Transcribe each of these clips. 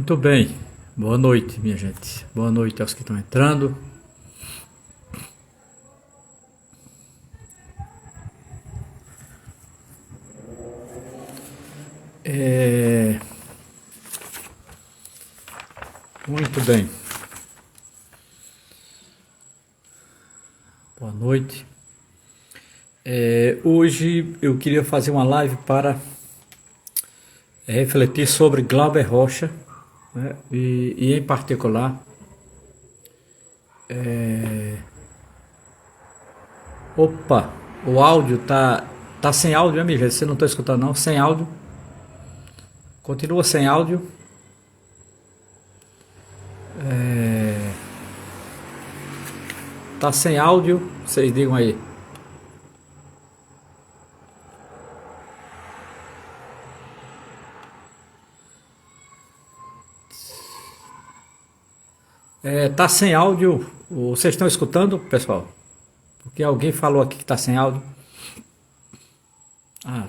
Muito bem, boa noite, minha gente. Boa noite aos que estão entrando. Muito bem, boa noite. Hoje eu queria fazer uma live para refletir sobre Glauber Rocha, né? E em particular opa, o áudio tá sem áudio, né, minha gente? Você não está escutando não? Sem áudio. Continua sem áudio. Tá sem áudio, vocês digam aí. Tá sem áudio. Vocês estão escutando, pessoal? Porque alguém falou aqui que tá sem áudio.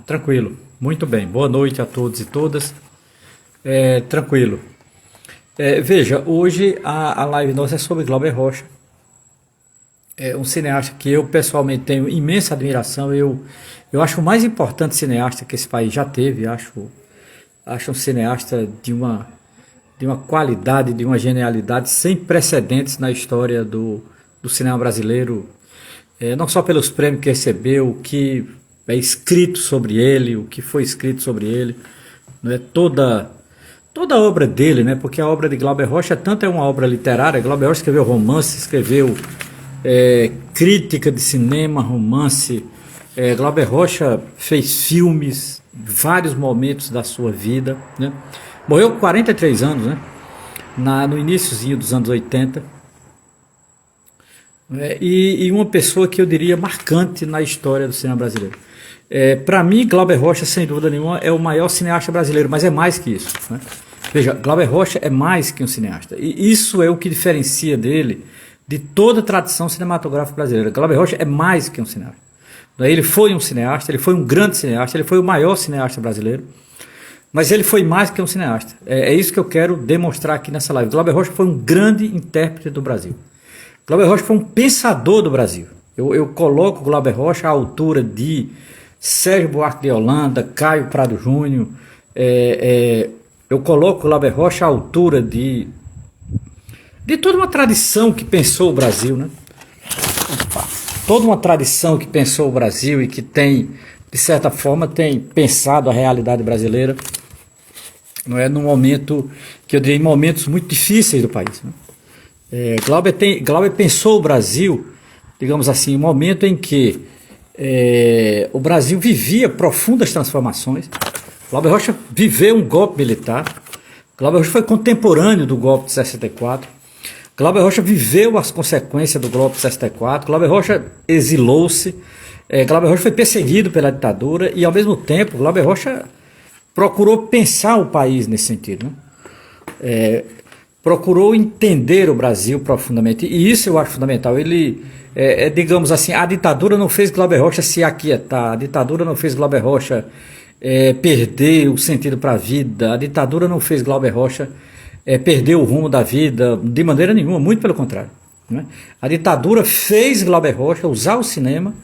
Tranquilo. Muito bem. Boa noite a todos e todas. Tranquilo. Veja, hoje a live nossa é sobre Glauber Rocha. É um cineasta que eu pessoalmente tenho imensa admiração. Eu acho o mais importante cineasta que esse país já teve. Acho um cineasta de uma qualidade, de uma genialidade sem precedentes na história do cinema brasileiro. Não só pelos prêmios que recebeu, o que é escrito sobre ele, o que foi escrito sobre ele, não é? Toda a obra dele, né? Porque a obra de Glauber Rocha tanto é uma obra literária. Glauber Rocha escreveu romance, escreveu crítica de cinema, romance. Glauber Rocha fez filmes em vários momentos da sua vida, né? Morreu com 43 anos, né? No iniciozinho dos anos 80. E uma pessoa que eu diria marcante na história do cinema brasileiro. Para mim, Glauber Rocha, sem dúvida nenhuma, é o maior cineasta brasileiro, mas é mais que isso, né? Veja, Glauber Rocha é mais que um cineasta. E isso é o que diferencia dele de toda a tradição cinematográfica brasileira. Glauber Rocha é mais que um cineasta. Ele foi um cineasta, ele foi um grande cineasta, ele foi o maior cineasta brasileiro. Mas ele foi mais que um cineasta. É isso que eu quero demonstrar aqui nessa live. Glauber Rocha foi um grande intérprete do Brasil. Glauber Rocha foi um pensador do Brasil. Eu coloco Glauber Rocha à altura de Sérgio Buarque de Holanda, Caio Prado Júnior. Eu coloco Glauber Rocha à altura de toda uma tradição que pensou o Brasil, né? Toda uma tradição que pensou o Brasil e que tem, de certa forma, tem pensado a realidade brasileira. Não é num momento que eu diria em momentos muito difíceis do país, né? Glauber pensou o Brasil, digamos assim, um momento em que o Brasil vivia profundas transformações. Glauber Rocha viveu um golpe militar. Glauber Rocha foi contemporâneo do golpe de 64. Glauber Rocha viveu as consequências do golpe de 64. Glauber Rocha exilou-se. Glauber Rocha foi perseguido pela ditadura e, ao mesmo tempo, Glauber Rocha procurou pensar o país nesse sentido, né? Procurou entender o Brasil profundamente, e isso eu acho fundamental. Ele, digamos assim, a ditadura não fez Glauber Rocha se aquietar, a ditadura não fez Glauber Rocha perder o sentido para a vida, a ditadura não fez Glauber Rocha perder o rumo da vida, de maneira nenhuma, muito pelo contrário, né? A ditadura fez Glauber Rocha usar o cinema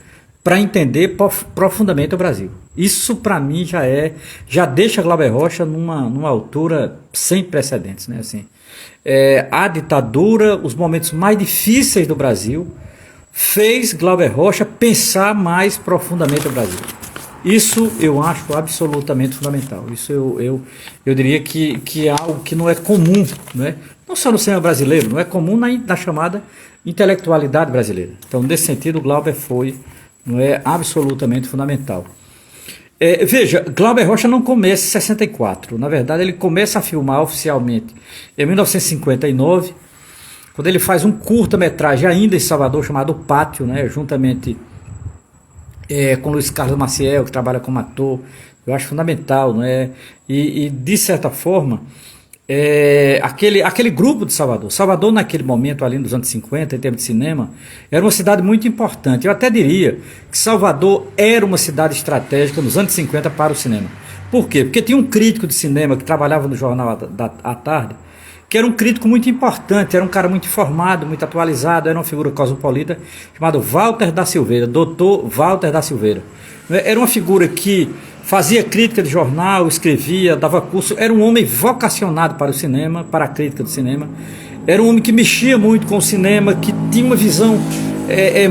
para entender profundamente o Brasil. Isso, para mim, já deixa Glauber Rocha numa altura sem precedentes, né? Assim, a ditadura, os momentos mais difíceis do Brasil, fez Glauber Rocha pensar mais profundamente o Brasil. Isso eu acho absolutamente fundamental. Isso eu diria que é algo que não é comum, né? Não só no cinema brasileiro, não é comum na chamada intelectualidade brasileira. Então, nesse sentido, Glauber foi, não é, absolutamente fundamental. Veja, Glauber Rocha não começa em 64. Na verdade, ele começa a filmar oficialmente em 1959, quando ele faz um curta-metragem ainda em Salvador, chamado O Pátio, né, juntamente com Luiz Carlos Maciel, que trabalha como ator. Eu acho fundamental, não é? E de certa forma, aquele grupo de Salvador. Salvador, naquele momento, ali nos anos 50, em termos de cinema, era uma cidade muito importante. Eu até diria que Salvador era uma cidade estratégica nos anos 50 para o cinema. Por quê? Porque tinha um crítico de cinema que trabalhava no jornal à tarde, que era um crítico muito importante, era um cara muito informado, muito atualizado, era uma figura cosmopolita, chamado Walter da Silveira, doutor Walter da Silveira. Era uma figura que fazia crítica de jornal, escrevia, dava curso, era um homem vocacionado para o cinema, para a crítica do cinema, era um homem que mexia muito com o cinema, que tinha uma visão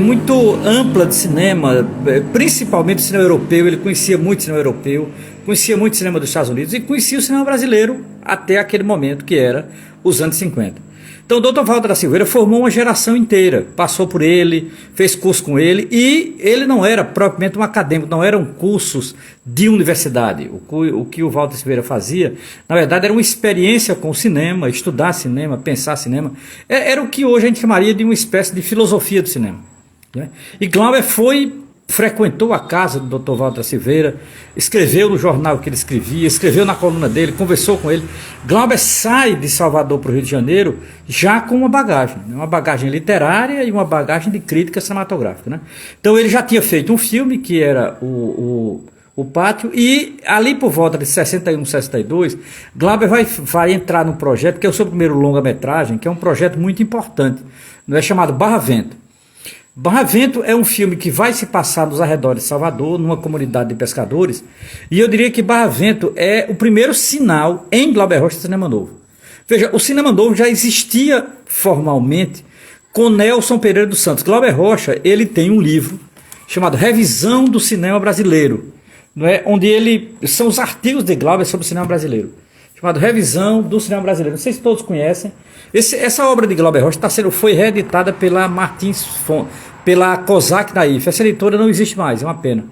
muito ampla de cinema, principalmente o cinema europeu. Ele conhecia muito o cinema europeu, conhecia muito o cinema dos Estados Unidos e conhecia o cinema brasileiro até aquele momento, que era os anos 50. Então o Dr. Walter da Silveira formou uma geração inteira, passou por ele, fez curso com ele, e ele não era propriamente um acadêmico, não eram cursos de universidade. O que o Walter Silveira fazia, na verdade, era uma experiência com o cinema, estudar cinema, pensar cinema. Era o que hoje a gente chamaria de uma espécie de filosofia do cinema, né? E Glauber frequentou a casa do Dr. Walter Silveira, escreveu no jornal que ele escrevia, escreveu na coluna dele, conversou com ele. Glauber sai de Salvador para o Rio de Janeiro já com uma bagagem literária e uma bagagem de crítica cinematográfica, né? Então ele já tinha feito um filme que era o Pátio, e ali por volta de 61, 62, Glauber vai entrar num projeto que é o seu primeiro longa-metragem, que é um projeto muito importante, é chamado Barra Vento. Barra Vento é um filme que vai se passar nos arredores de Salvador, numa comunidade de pescadores, e eu diria que Barra Vento é o primeiro sinal em Glauber Rocha de cinema novo. Veja, o cinema novo já existia formalmente com Nelson Pereira dos Santos. Glauber Rocha, ele tem um livro chamado Revisão do Cinema Brasileiro, não é? Onde são os artigos de Glauber sobre o cinema brasileiro, chamado Revisão do Cinema Brasileiro. Não sei se todos conhecem. Essa obra de Glauber Rocha foi reeditada pela Martins Fontes, pela Cosac Naif. Essa editora não existe mais, é uma pena.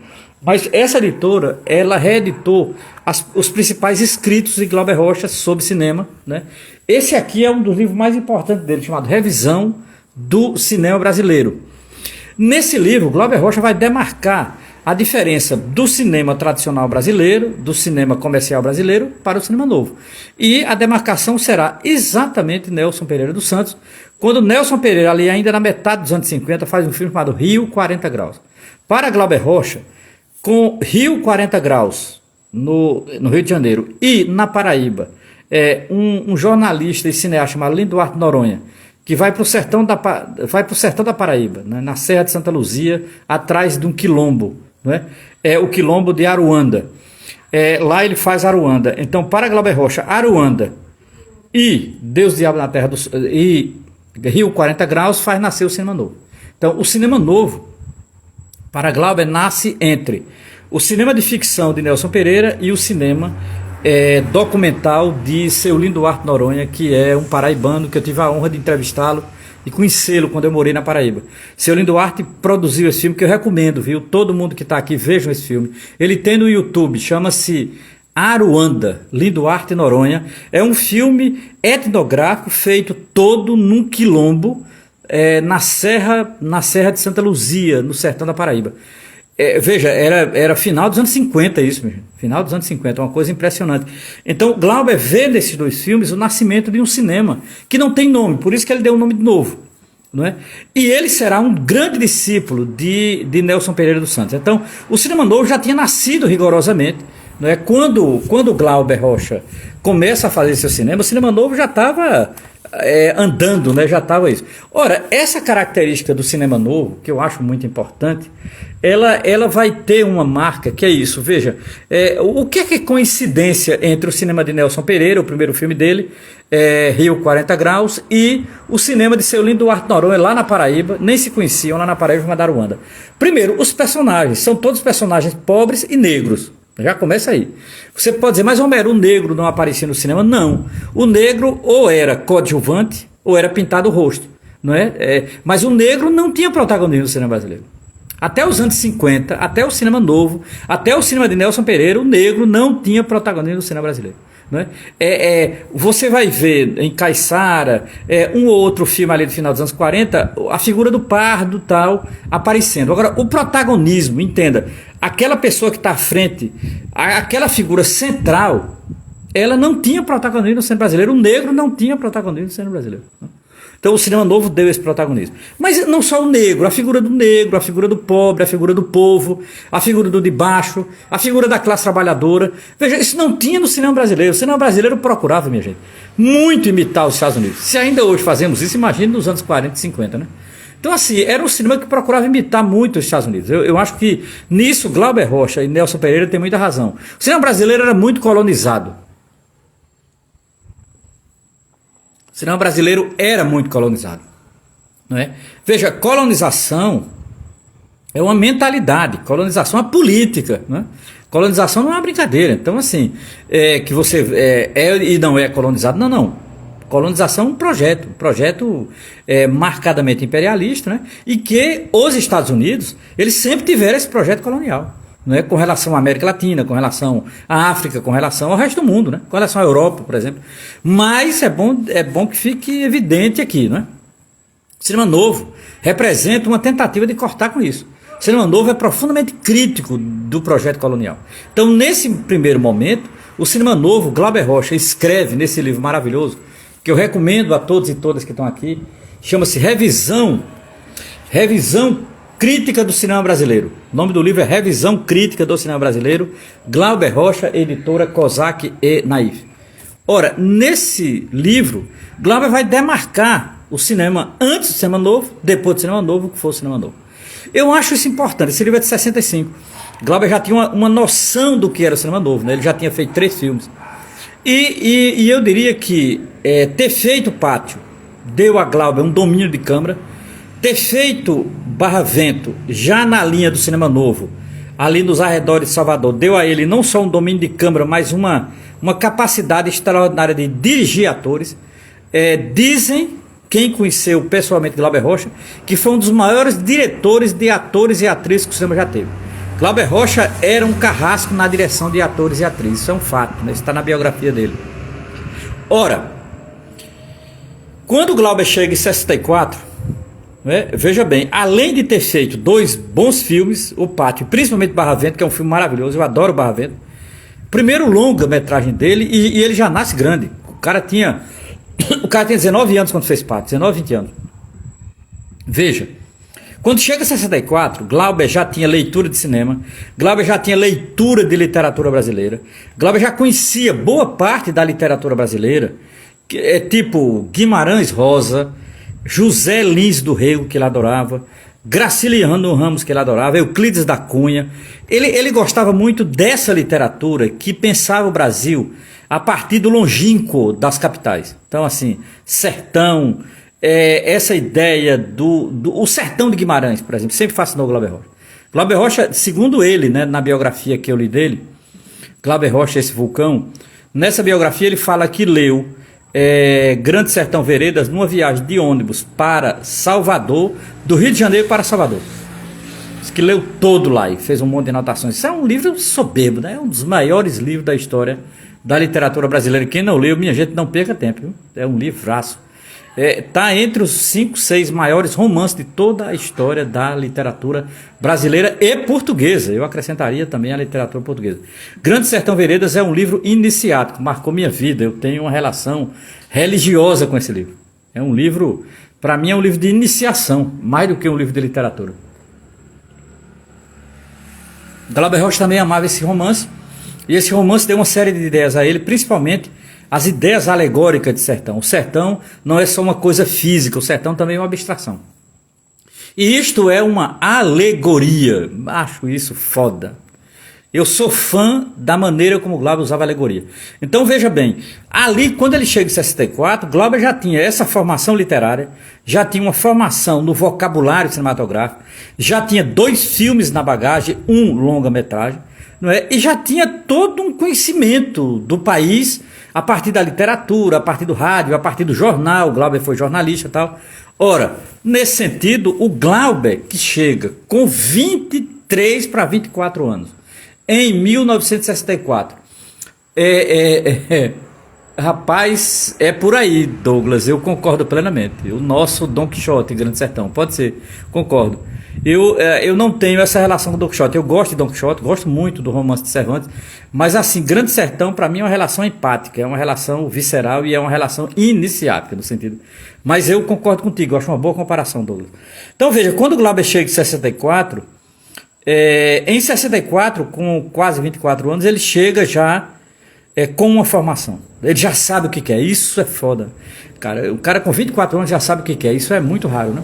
Mas essa editora, ela reeditou os principais escritos de Glauber Rocha sobre cinema, né? Esse aqui é um dos livros mais importantes dele, chamado Revisão do Cinema Brasileiro. Nesse livro, Glauber Rocha vai demarcar a diferença do cinema tradicional brasileiro, do cinema comercial brasileiro, para o cinema novo. E a demarcação será exatamente Nelson Pereira dos Santos, quando Nelson Pereira, ali ainda na metade dos anos 50, faz um filme chamado Rio 40 Graus. Para Glauber Rocha, com Rio 40 Graus, no Rio de Janeiro, e na Paraíba, um jornalista e cineasta chamado Linduarte Noronha, que vai para o sertão da Paraíba, né, na Serra de Santa Luzia, atrás de um quilombo, né, o quilombo de Aruanda. Lá ele faz Aruanda. Então, para Glauber Rocha, Aruanda e Deus, Diabo na Terra e Rio 40 Graus faz nascer o cinema novo. Então, o cinema novo, para Glauber, nasce entre o cinema de ficção de Nelson Pereira e o cinema documental de seu Linduarte Noronha, que é um paraibano que eu tive a honra de entrevistá-lo e conhecê-lo quando eu morei na Paraíba. Seu Linduarte produziu esse filme, que eu recomendo, viu? Todo mundo que está aqui, vejam esse filme. Ele tem no YouTube, chama-se Aruanda, Linduarte Noronha. É um filme etnográfico feito todo num quilombo, na Serra de Santa Luzia, no sertão da Paraíba. Veja, era final dos anos 50 isso, meu gente. Final dos anos 50, uma coisa impressionante. Então, Glauber vê nesses dois filmes o nascimento de um cinema que não tem nome, por isso que ele deu um nome de novo, não é? E ele será um grande discípulo de Nelson Pereira dos Santos. Então, o cinema novo já tinha nascido rigorosamente, não é? Quando Glauber Rocha começa a fazer seu cinema, o cinema novo já estava andando, né? Já estava isso. Ora, essa característica do cinema novo, que eu acho muito importante, ela vai ter uma marca que é isso. Veja, o que é coincidência entre o cinema de Nelson Pereira, o primeiro filme dele, Rio 40 Graus, e o cinema de seu Linduarte Noronha lá na Paraíba, nem se conheciam lá na Paraíba, mas da Aruanda. Primeiro, os personagens, são todos personagens pobres e negros. Já começa aí. Você pode dizer, mas Homero, o negro não aparecia no cinema? Não. O negro ou era coadjuvante ou era pintado o rosto, não é? Mas o negro não tinha protagonismo no cinema brasileiro. Até os anos 50, até o cinema novo, até o cinema de Nelson Pereira, o negro não tinha protagonismo no cinema brasileiro. Não é? Você vai ver em Caiçara, um ou outro filme ali do final dos anos 40, a figura do pardo tal aparecendo. Agora, o protagonismo, entenda, aquela pessoa que está à frente, aquela figura central, ela não tinha protagonismo no cinema brasileiro. O negro não tinha protagonismo no cinema brasileiro. Então o cinema novo deu esse protagonismo. Mas não só o negro, a figura do pobre, a figura do povo, a figura do de baixo, a figura da classe trabalhadora. Veja, isso não tinha no cinema brasileiro. O cinema brasileiro procurava, minha gente, muito imitar os Estados Unidos. Se ainda hoje fazemos isso, imagine nos anos 40 e 50, né? Então, assim, era um cinema que procurava imitar muito os Estados Unidos. Eu acho que nisso Glauber Rocha e Nelson Pereira têm muita razão. O cinema brasileiro era muito colonizado. O cinema brasileiro era muito colonizado. Não é? Veja, colonização é uma mentalidade, colonização é uma política. Não é? Colonização não é uma brincadeira. Então, assim, que você é e não é colonizado, não. Colonização é um projeto marcadamente imperialista, né? E que os Estados Unidos, eles sempre tiveram esse projeto colonial, né? Com relação à América Latina, com relação à África, com relação ao resto do mundo, né? Com relação à Europa, por exemplo. Mas é bom que fique evidente aqui, né? O cinema novo representa uma tentativa de cortar com isso. O cinema novo é profundamente crítico do projeto colonial. Então, nesse primeiro momento, o cinema novo, Glauber Rocha escreve nesse livro maravilhoso, que eu recomendo a todos e todas que estão aqui, chama-se Revisão Crítica do Cinema Brasileiro. O nome do livro é Revisão Crítica do Cinema Brasileiro, Glauber Rocha, editora Kozak e Naif. Ora, nesse livro, Glauber vai demarcar o cinema antes do cinema novo, depois do cinema novo, o que for o cinema novo. Eu acho isso importante. Esse livro é de 65. Glauber já tinha uma noção do que era o cinema novo, né? Ele já tinha feito 3 filmes. E eu diria que ter feito Pátio deu a Glauber um domínio de câmera, ter feito Barra Vento já na linha do cinema novo, ali nos arredores de Salvador, deu a ele não só um domínio de câmera, mas uma capacidade extraordinária de dirigir atores. Dizem, quem conheceu pessoalmente Glauber Rocha, que foi um dos maiores diretores de atores e atrizes que o cinema já teve. Glauber Rocha era um carrasco na direção de atores e atrizes, isso é um fato, né? Isso está na biografia dele. Ora, quando Glauber chega em 64, né, veja bem, além de ter feito 2 bons filmes, O Pátio, principalmente Barra Vento, que é um filme maravilhoso, eu adoro Barra Vento, primeiro longa-metragem dele, e ele já nasce grande. O cara tinha 19 anos quando fez Pátio, 19, 20 anos. Veja, quando chega a 64, Glauber já tinha leitura de cinema, Glauber já tinha leitura de literatura brasileira, Glauber já conhecia boa parte da literatura brasileira, tipo Guimarães Rosa, José Lins do Rego, que ele adorava, Graciliano Ramos, que ele adorava, Euclides da Cunha. Ele gostava muito dessa literatura que pensava o Brasil a partir do longínquo das capitais. Então, assim, sertão, essa ideia o sertão de Guimarães, por exemplo, sempre fascinou Glauber Rocha. Glauber Rocha, segundo ele, né, na biografia que eu li dele, Glauber Rocha, esse vulcão, nessa biografia ele fala que leu Grande Sertão Veredas numa viagem de ônibus para Salvador, do Rio de Janeiro para Salvador. Diz que leu todo lá e fez um monte de anotações. Isso é um livro soberbo, né? É um dos maiores livros da história da literatura brasileira. Quem não leu, minha gente, não perca tempo, viu? É um livraço. Está entre os 5, 6 maiores romances de toda a história da literatura brasileira e portuguesa. Eu acrescentaria também a literatura portuguesa. Grande Sertão Veredas é um livro iniciático, marcou minha vida. Eu tenho uma relação religiosa com esse livro. É um livro, para mim, é um livro de iniciação, mais do que um livro de literatura. Glauber Rocha também amava esse romance, e esse romance deu uma série de ideias a ele, principalmente as ideias alegóricas de sertão. O sertão não é só uma coisa física, o sertão também é uma abstração. E isto é uma alegoria. Acho isso foda. Eu sou fã da maneira como Glauber usava alegoria. Então veja bem, ali quando ele chega em 64, Glauber já tinha essa formação literária, já tinha uma formação no vocabulário cinematográfico, já tinha 2 filmes na bagagem, 1 longa-metragem, não é? E já tinha todo um conhecimento do país a partir da literatura, a partir do rádio, a partir do jornal. O Glauber foi jornalista e tal. Ora, nesse sentido, o Glauber que chega com 23 para 24 anos, em 1964, Rapaz, é por aí, Douglas, eu concordo plenamente. O nosso Dom Quixote, Grande Sertão, pode ser, concordo. Eu não tenho essa relação com o Dom Quixote. Eu gosto de Dom Quixote, gosto muito do romance de Cervantes, mas assim, Grande Sertão para mim é uma relação empática, é uma relação visceral e é uma relação iniciática, no sentido. Mas eu concordo contigo, eu acho uma boa comparação, Douglas. Então veja, quando o Glauber chega em 64, em 64, com quase 24 anos, ele chega já com uma formação. Ele já sabe o que quer. Isso é foda. Cara, o cara com 24 anos já sabe o que quer. Isso é muito raro, né?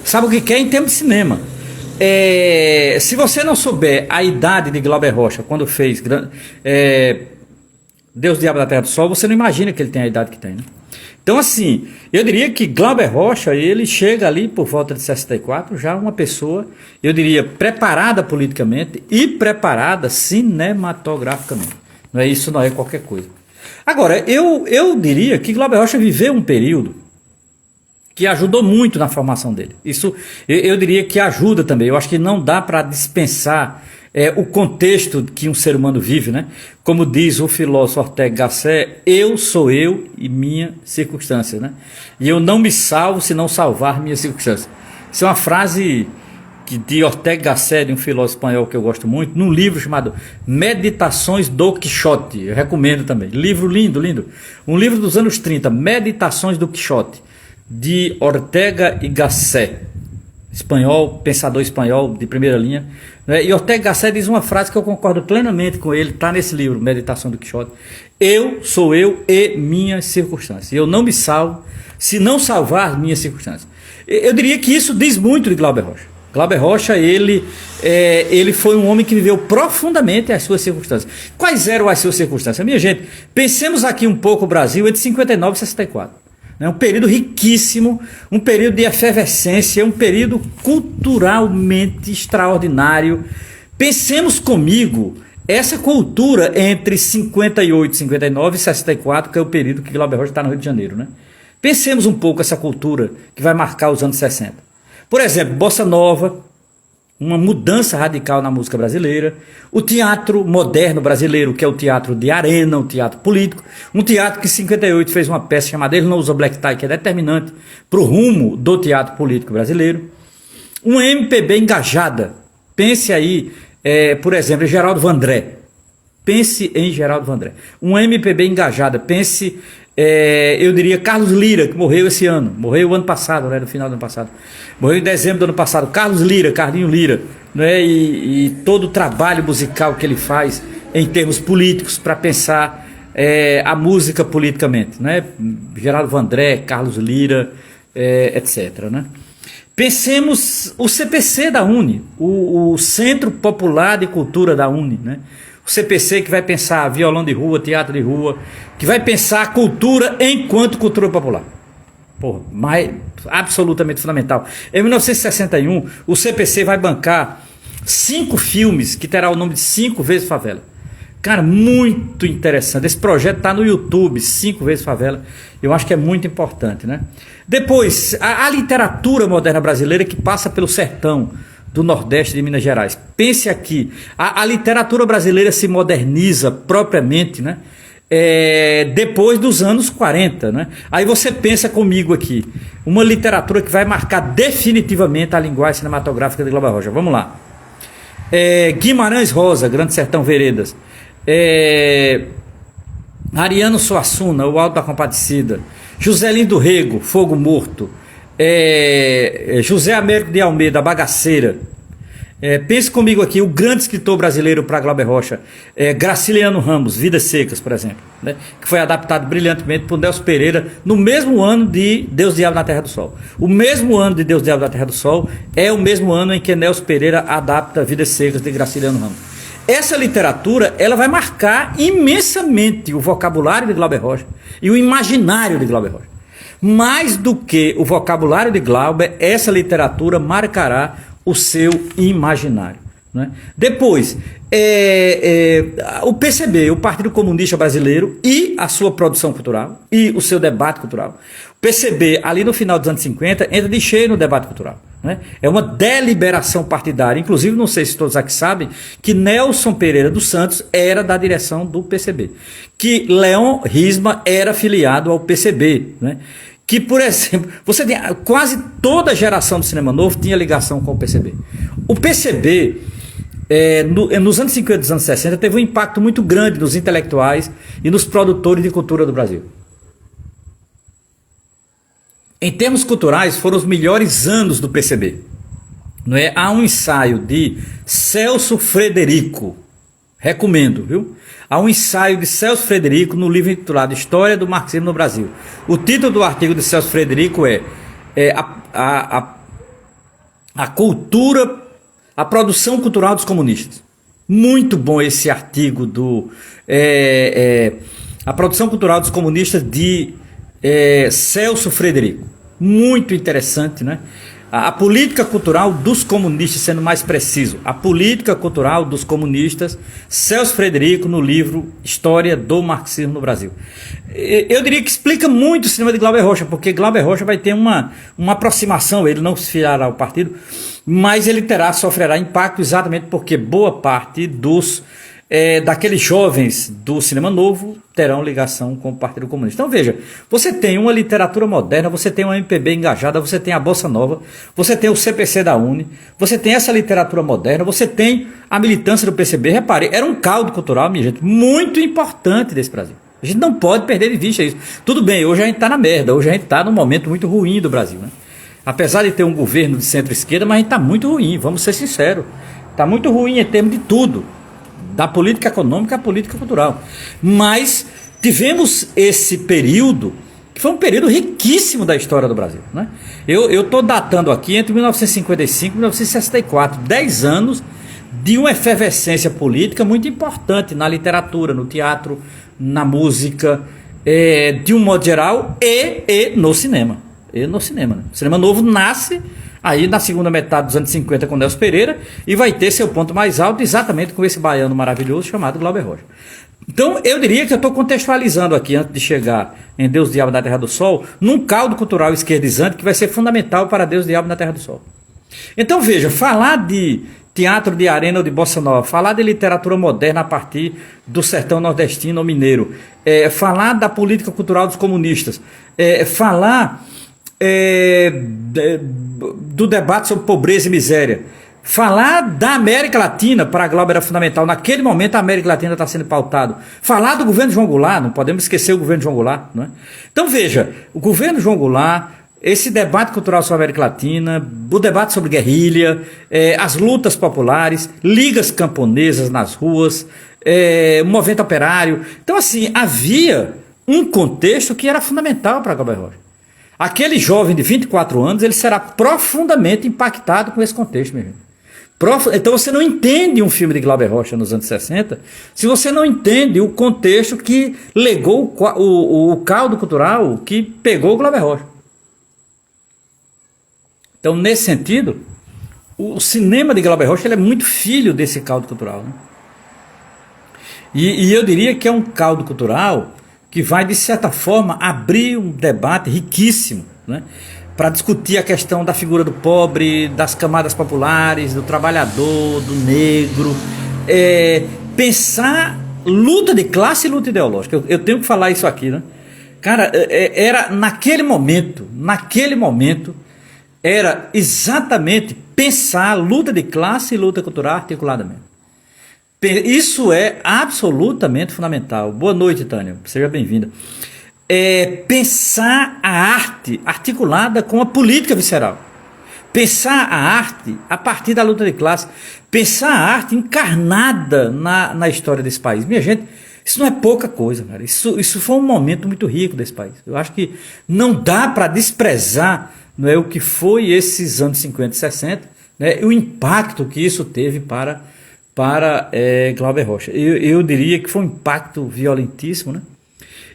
Sabe o que quer em termos de cinema. Se você não souber a idade de Glauber Rocha quando fez Deus, Diabo da Terra do Sol, você não imagina que ele tem a idade que tem, né? Então assim, eu diria que Glauber Rocha, ele chega ali por volta de 64, já uma pessoa, eu diria, preparada politicamente e preparada cinematograficamente. Não é isso, não é qualquer coisa. Agora, eu diria que Glauber Rocha viveu um período que ajudou muito na formação dele. Isso eu diria que ajuda também. Eu acho que não dá para dispensar o contexto que um ser humano vive, né? Como diz o filósofo Ortega Gasset, eu sou eu e minha circunstância, né? E eu não me salvo se não salvar minha circunstância. Isso é uma frase de Ortega Gasset, de um filósofo espanhol que eu gosto muito, num livro chamado Meditações do Quixote. Eu recomendo também. Livro lindo, lindo. Um livro dos anos 30, Meditações do Quixote, de Ortega y Gasset. Espanhol, pensador espanhol de primeira linha. E Ortega Gasset diz uma frase que eu concordo plenamente com ele, está nesse livro, Meditação do Quixote. Eu sou eu e minhas circunstâncias. Eu não me salvo se não salvar minhas circunstâncias. Eu diria que isso diz muito de Glauber Rocha. Glauber Rocha, ele foi um homem que viveu profundamente as suas circunstâncias. Quais eram as suas circunstâncias? Minha gente, pensemos aqui um pouco o Brasil entre 59 e 64. É um período riquíssimo, um período de efervescência, um período culturalmente extraordinário. Pensemos comigo essa cultura entre 58, 59 e 64, que é o período que Glauber Rocha está no Rio de Janeiro, né? Pensemos um pouco essa cultura que vai marcar os anos 60. Por exemplo, Bossa Nova, uma mudança radical na música brasileira, o teatro moderno brasileiro, que é o teatro de arena, o teatro político, um teatro que em 58 fez uma peça chamada Ele Não Usa Black Tie, que é determinante para o rumo do teatro político brasileiro, uma MPB engajada, pense aí, por exemplo, em Geraldo Vandré, pense em Geraldo Vandré, uma MPB engajada, pense... eu diria Carlos Lira, que morreu esse ano, morreu o ano passado, né, no final do ano passado, morreu em dezembro do ano passado, Carlos Lira, Carlinho Lira, né, e todo o trabalho musical que ele faz em termos políticos para pensar a música politicamente, né, Geraldo Vandré, Carlos Lira, etc, né. Pensemos o CPC da UNE, o Centro Popular de Cultura da UNE, né, o CPC que vai pensar violão de rua, teatro de rua, que vai pensar a cultura enquanto cultura popular. Porra, mas absolutamente fundamental. Em 1961, o CPC vai bancar 5 filmes que terá o nome de 5 vezes Favela. Cara, muito interessante. Esse projeto está no YouTube, 5 vezes Favela. Eu acho que é muito importante, né? Depois, a literatura moderna brasileira que passa pelo sertão do Nordeste de Minas Gerais. Pense aqui, a literatura brasileira se moderniza propriamente, né? Depois dos anos 40, né? Aí você pensa comigo aqui, uma literatura que vai marcar definitivamente a linguagem cinematográfica de Glauber Rocha. Vamos lá. Guimarães Rosa, Grande Sertão Veredas. Ariano Suassuna, O Alto da Compadecida. Juscelino do Rego, Fogo Morto. José Américo de Almeida, Bagaceira. Pense comigo aqui, o grande escritor brasileiro para Glauber Rocha, Graciliano Ramos, Vidas Secas, por exemplo, né, que foi adaptado brilhantemente por Nelson Pereira no mesmo ano de Deus, Diabo na Terra do Sol. O mesmo ano de Deus, Diabo na Terra do Sol é o mesmo ano em que Nelson Pereira adapta Vidas Secas de Graciliano Ramos. Essa literatura, ela vai marcar imensamente o vocabulário de Glauber Rocha e o imaginário de Glauber Rocha. Mais do que o vocabulário de Glauber, essa literatura marcará o seu imaginário, né? Depois, o PCB, o Partido Comunista Brasileiro, e a sua produção cultural, e o seu debate cultural. O PCB, ali no final dos anos 50, entra de cheio no debate cultural. né? É uma deliberação partidária. Inclusive, não sei se todos aqui sabem, que Nelson Pereira dos Santos era da direção do PCB. Que Leon Risma era filiado ao PCB, né? Que, por exemplo, você tem quase toda a geração do cinema novo tinha ligação com o PCB. O PCB, nos anos 50 e dos anos 60, teve um impacto muito grande nos intelectuais e nos produtores de cultura do Brasil. Em termos culturais, foram os melhores anos do PCB. Não é? Há um ensaio de Celso Frederico, recomendo, viu? Há um ensaio de Celso Frederico no livro intitulado História do Marxismo no Brasil. O título do artigo de Celso Frederico é a cultura, a produção cultural dos comunistas. Muito bom esse artigo a produção cultural dos comunistas de Celso Frederico. Muito interessante, né? A política cultural dos comunistas, sendo mais preciso, a política cultural dos comunistas, Celso Frederico, no livro História do Marxismo no Brasil. Eu diria que explica muito o cinema de Glauber Rocha, porque Glauber Rocha vai ter uma aproximação, ele não se filiará ao partido, mas ele sofrerá impacto exatamente porque boa parte daqueles jovens do cinema novo terão ligação com o Partido Comunista. Então veja, você tem uma literatura moderna, você tem uma MPB engajada, você tem a Bossa Nova, você tem o CPC da UNE, você tem essa literatura moderna, você tem a militância do PCB. Repare, era um caldo cultural, minha gente, muito importante desse Brasil. A gente não pode perder de vista isso. Tudo bem, hoje a gente está na merda, hoje a gente está num momento muito ruim do Brasil, né? Apesar de ter um governo de centro-esquerda, mas a gente está muito ruim, vamos ser sinceros. Está muito ruim em termos de tudo. Da política econômica à política cultural. Mas tivemos esse período, que foi um período riquíssimo da história do Brasil, né? Eu estou datando aqui entre 1955 e 1964, 10 anos de uma efervescência política muito importante na literatura, no teatro, na música, de um modo geral, e no cinema. Né? O cinema novo nasce aí na segunda metade dos anos 50 com Nelson Pereira e vai ter seu ponto mais alto exatamente com esse baiano maravilhoso chamado Glauber Rocha. Então eu diria que eu estou contextualizando aqui, antes de chegar em Deus, Diabo na Terra do Sol, num caldo cultural esquerdizante que vai ser fundamental para Deus, Diabo na Terra do Sol. Então veja, falar de teatro de arena ou de bossa nova, falar de literatura moderna a partir do sertão nordestino ou mineiro, falar da política cultural dos comunistas, falar do debate sobre pobreza e miséria, falar da América Latina, para a Glauber era fundamental, naquele momento a América Latina está sendo pautado, falar do governo João Goulart, não podemos esquecer o governo João Goulart, não é? Então veja, o governo João Goulart, esse debate cultural sobre a América Latina, o debate sobre guerrilha, as lutas populares, ligas camponesas nas ruas, o movimento operário, então assim, havia um contexto que era fundamental para Glauber Rocha. Aquele jovem de 24 anos, ele será profundamente impactado com esse contexto, meu irmão. Então você não entende um filme de Glauber Rocha nos anos 60 se você não entende o contexto que legou o caldo cultural que pegou o Glauber Rocha. Então, nesse sentido, o cinema de Glauber Rocha ele é muito filho desse caldo cultural, né? E eu diria que é um caldo cultural que vai, de certa forma, abrir um debate riquíssimo, né, para discutir a questão da figura do pobre, das camadas populares, do trabalhador, do negro, pensar luta de classe e luta ideológica. Eu tenho que falar isso aqui, né? Cara, era naquele momento, era exatamente pensar luta de classe e luta cultural articuladamente. Isso é absolutamente fundamental. Boa noite, Tânia. Seja bem-vinda. Pensar a arte articulada com a política visceral. Pensar a arte a partir da luta de classe. Pensar a arte encarnada na história desse país. Minha gente, isso não é pouca coisa, cara. Isso foi um momento muito rico desse país. Eu acho que não dá para desprezar, não é, o que foi esses anos 50 e 60, né, o impacto que isso teve para Glauber Rocha. Eu diria que foi um impacto violentíssimo, né?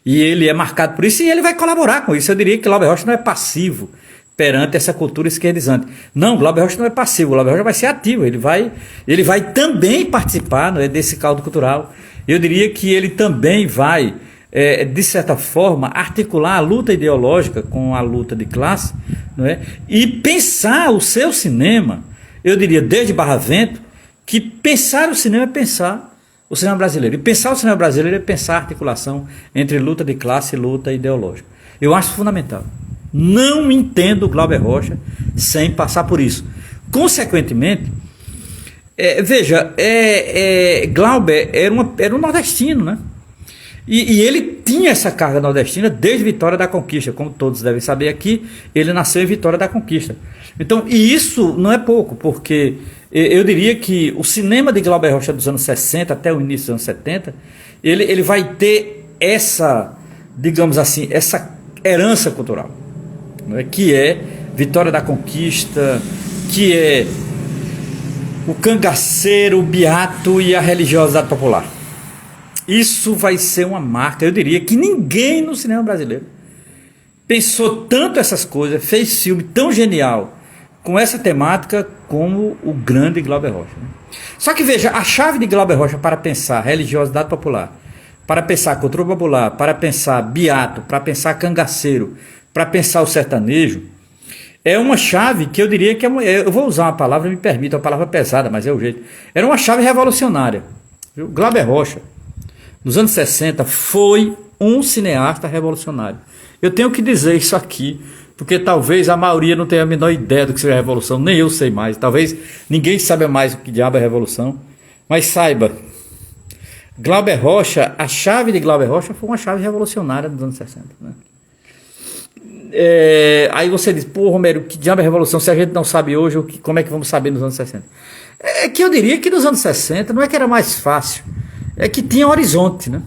E ele é marcado por isso e ele vai colaborar com isso. Eu diria que Glauber Rocha não é passivo perante essa cultura esquerdizante. Não, Glauber Rocha não é passivo, Glauber Rocha vai ser ativo, ele vai também participar, não é, desse caldo cultural. Eu diria que ele também vai de certa forma, articular a luta ideológica com a luta de classe, não é? E pensar o seu cinema, eu diria desde Barravento, que pensar o cinema é pensar o cinema brasileiro. E pensar o cinema brasileiro é pensar a articulação entre luta de classe e luta ideológica. Eu acho fundamental. Não entendo o Glauber Rocha sem passar por isso. Consequentemente, veja, Glauber era um nordestino, né? E ele tinha essa carga nordestina desde Vitória da Conquista. Como todos devem saber aqui, ele nasceu em Vitória da Conquista. Então, e isso não é pouco, porque eu diria que o cinema de Glauber Rocha dos anos 60 até o início dos anos 70, ele vai ter essa, digamos assim, essa herança cultural, né, que é Vitória da Conquista, que é o cangaceiro, o beato e a religiosidade popular. Isso vai ser uma marca, eu diria que ninguém no cinema brasileiro pensou tanto essas coisas, fez filme tão genial com essa temática como o grande Glauber Rocha, né? Só que veja, a chave de Glauber Rocha para pensar religiosidade popular, para pensar cultura popular, para pensar beato, para pensar cangaceiro, para pensar o sertanejo, é uma chave que eu diria que eu vou usar uma palavra, me permita, uma palavra pesada, mas é o jeito. Era uma chave revolucionária. O Glauber Rocha, nos anos 60, foi um cineasta revolucionário. Eu tenho que dizer isso aqui, porque talvez a maioria não tenha a menor ideia do que seja a revolução, nem eu sei mais. Talvez ninguém saiba mais o que diabo é revolução. Mas saiba, Glauber Rocha, a chave de Glauber Rocha foi uma chave revolucionária dos anos 60. Né? Aí você diz, pô, Romero, que diabo é revolução? Se a gente não sabe hoje, como é que vamos saber nos anos 60? É que eu diria que nos anos 60 não é que era mais fácil, é que tinha horizonte, né?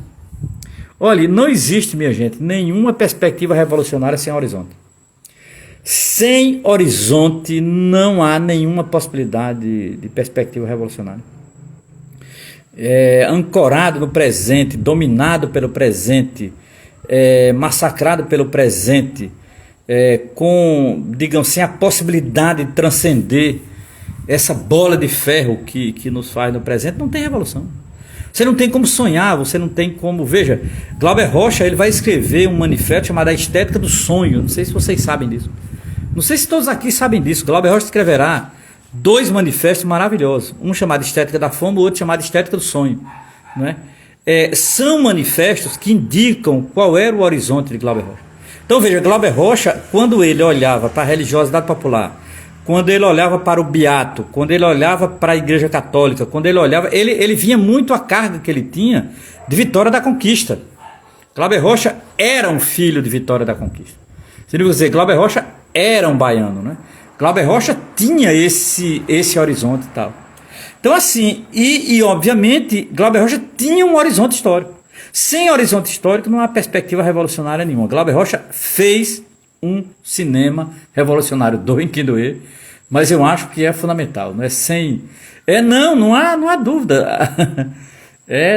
Olha, não existe, minha gente, nenhuma perspectiva revolucionária sem horizonte. Sem horizonte não há nenhuma possibilidade de perspectiva revolucionária. Ancorado no presente, dominado pelo presente, massacrado pelo presente, com, digamos assim, a possibilidade de transcender essa bola de ferro que nos faz no presente, não tem revolução. Você não tem como sonhar, você não tem como... Veja, Glauber Rocha, ele vai escrever um manifesto chamado A Estética do Sonho. Não sei se vocês sabem disso. Não sei se todos aqui sabem disso. Glauber Rocha escreverá 2 manifestos maravilhosos. Um chamado Estética da Fome, o outro chamado Estética do Sonho. Não é? São manifestos que indicam qual era o horizonte de Glauber Rocha. Então veja, Glauber Rocha, quando ele olhava para a religiosidade popular, quando ele olhava para o beato, quando ele olhava para a Igreja Católica, quando ele olhava, ele vinha muito a carga que ele tinha de Vitória da Conquista. Glauber Rocha era um filho de Vitória da Conquista. Seria dizer, Glauber Rocha era um baiano, né? Glauber Rocha tinha esse horizonte e tal. Então assim, e obviamente Glauber Rocha tinha um horizonte histórico. Sem horizonte histórico não há perspectiva revolucionária nenhuma. Glauber Rocha fez um cinema revolucionário, doem quem doer, mas eu acho que é fundamental, não é sem... não há dúvida.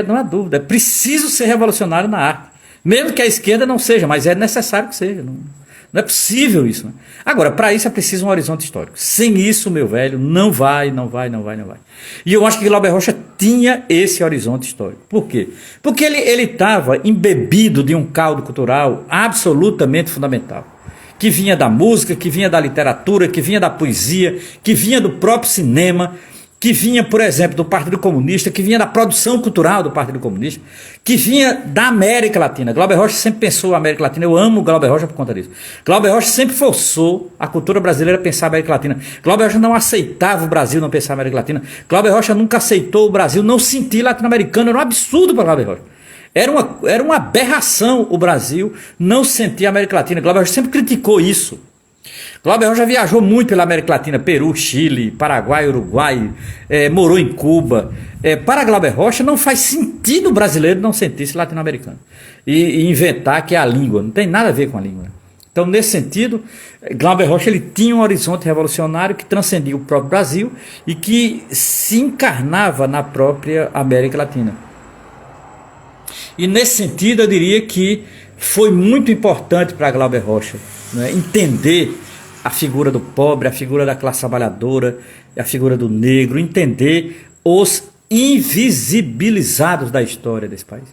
Não há dúvida. É preciso ser revolucionário na arte. Mesmo que a esquerda não seja, mas é necessário que seja. Não é possível isso. Né? Agora, para isso é preciso um horizonte histórico. Sem isso, meu velho, não vai. E eu acho que Glauber Rocha tinha esse horizonte histórico. Por quê? Porque ele estava embebido de um caldo cultural absolutamente fundamental. Que vinha da música, que vinha da literatura, que vinha da poesia, que vinha do próprio cinema, que vinha, por exemplo, do Partido Comunista, que vinha da produção cultural do Partido Comunista, que vinha da América Latina. Glauber Rocha sempre pensou a América Latina. Eu amo Glauber Rocha por conta disso. Glauber Rocha sempre forçou a cultura brasileira a pensar a América Latina. Glauber Rocha não aceitava o Brasil não pensar a América Latina. Glauber Rocha nunca aceitou o Brasil não sentir latino-americano. Era um absurdo para Glauber Rocha. Era uma aberração o Brasil não sentir a América Latina. Glauber Rocha sempre criticou isso. Glauber Rocha viajou muito pela América Latina, Peru, Chile, Paraguai, Uruguai, morou em Cuba. Para Glauber Rocha não faz sentido o brasileiro não sentir-se latino-americano e inventar que é a língua, não tem nada a ver com a língua. Então, nesse sentido, Glauber Rocha ele tinha um horizonte revolucionário que transcendia o próprio Brasil e que se encarnava na própria América Latina. E nesse sentido eu diria que foi muito importante para Glauber Rocha, né, entender a figura do pobre, a figura da classe trabalhadora, a figura do negro, entender os invisibilizados da história desse país.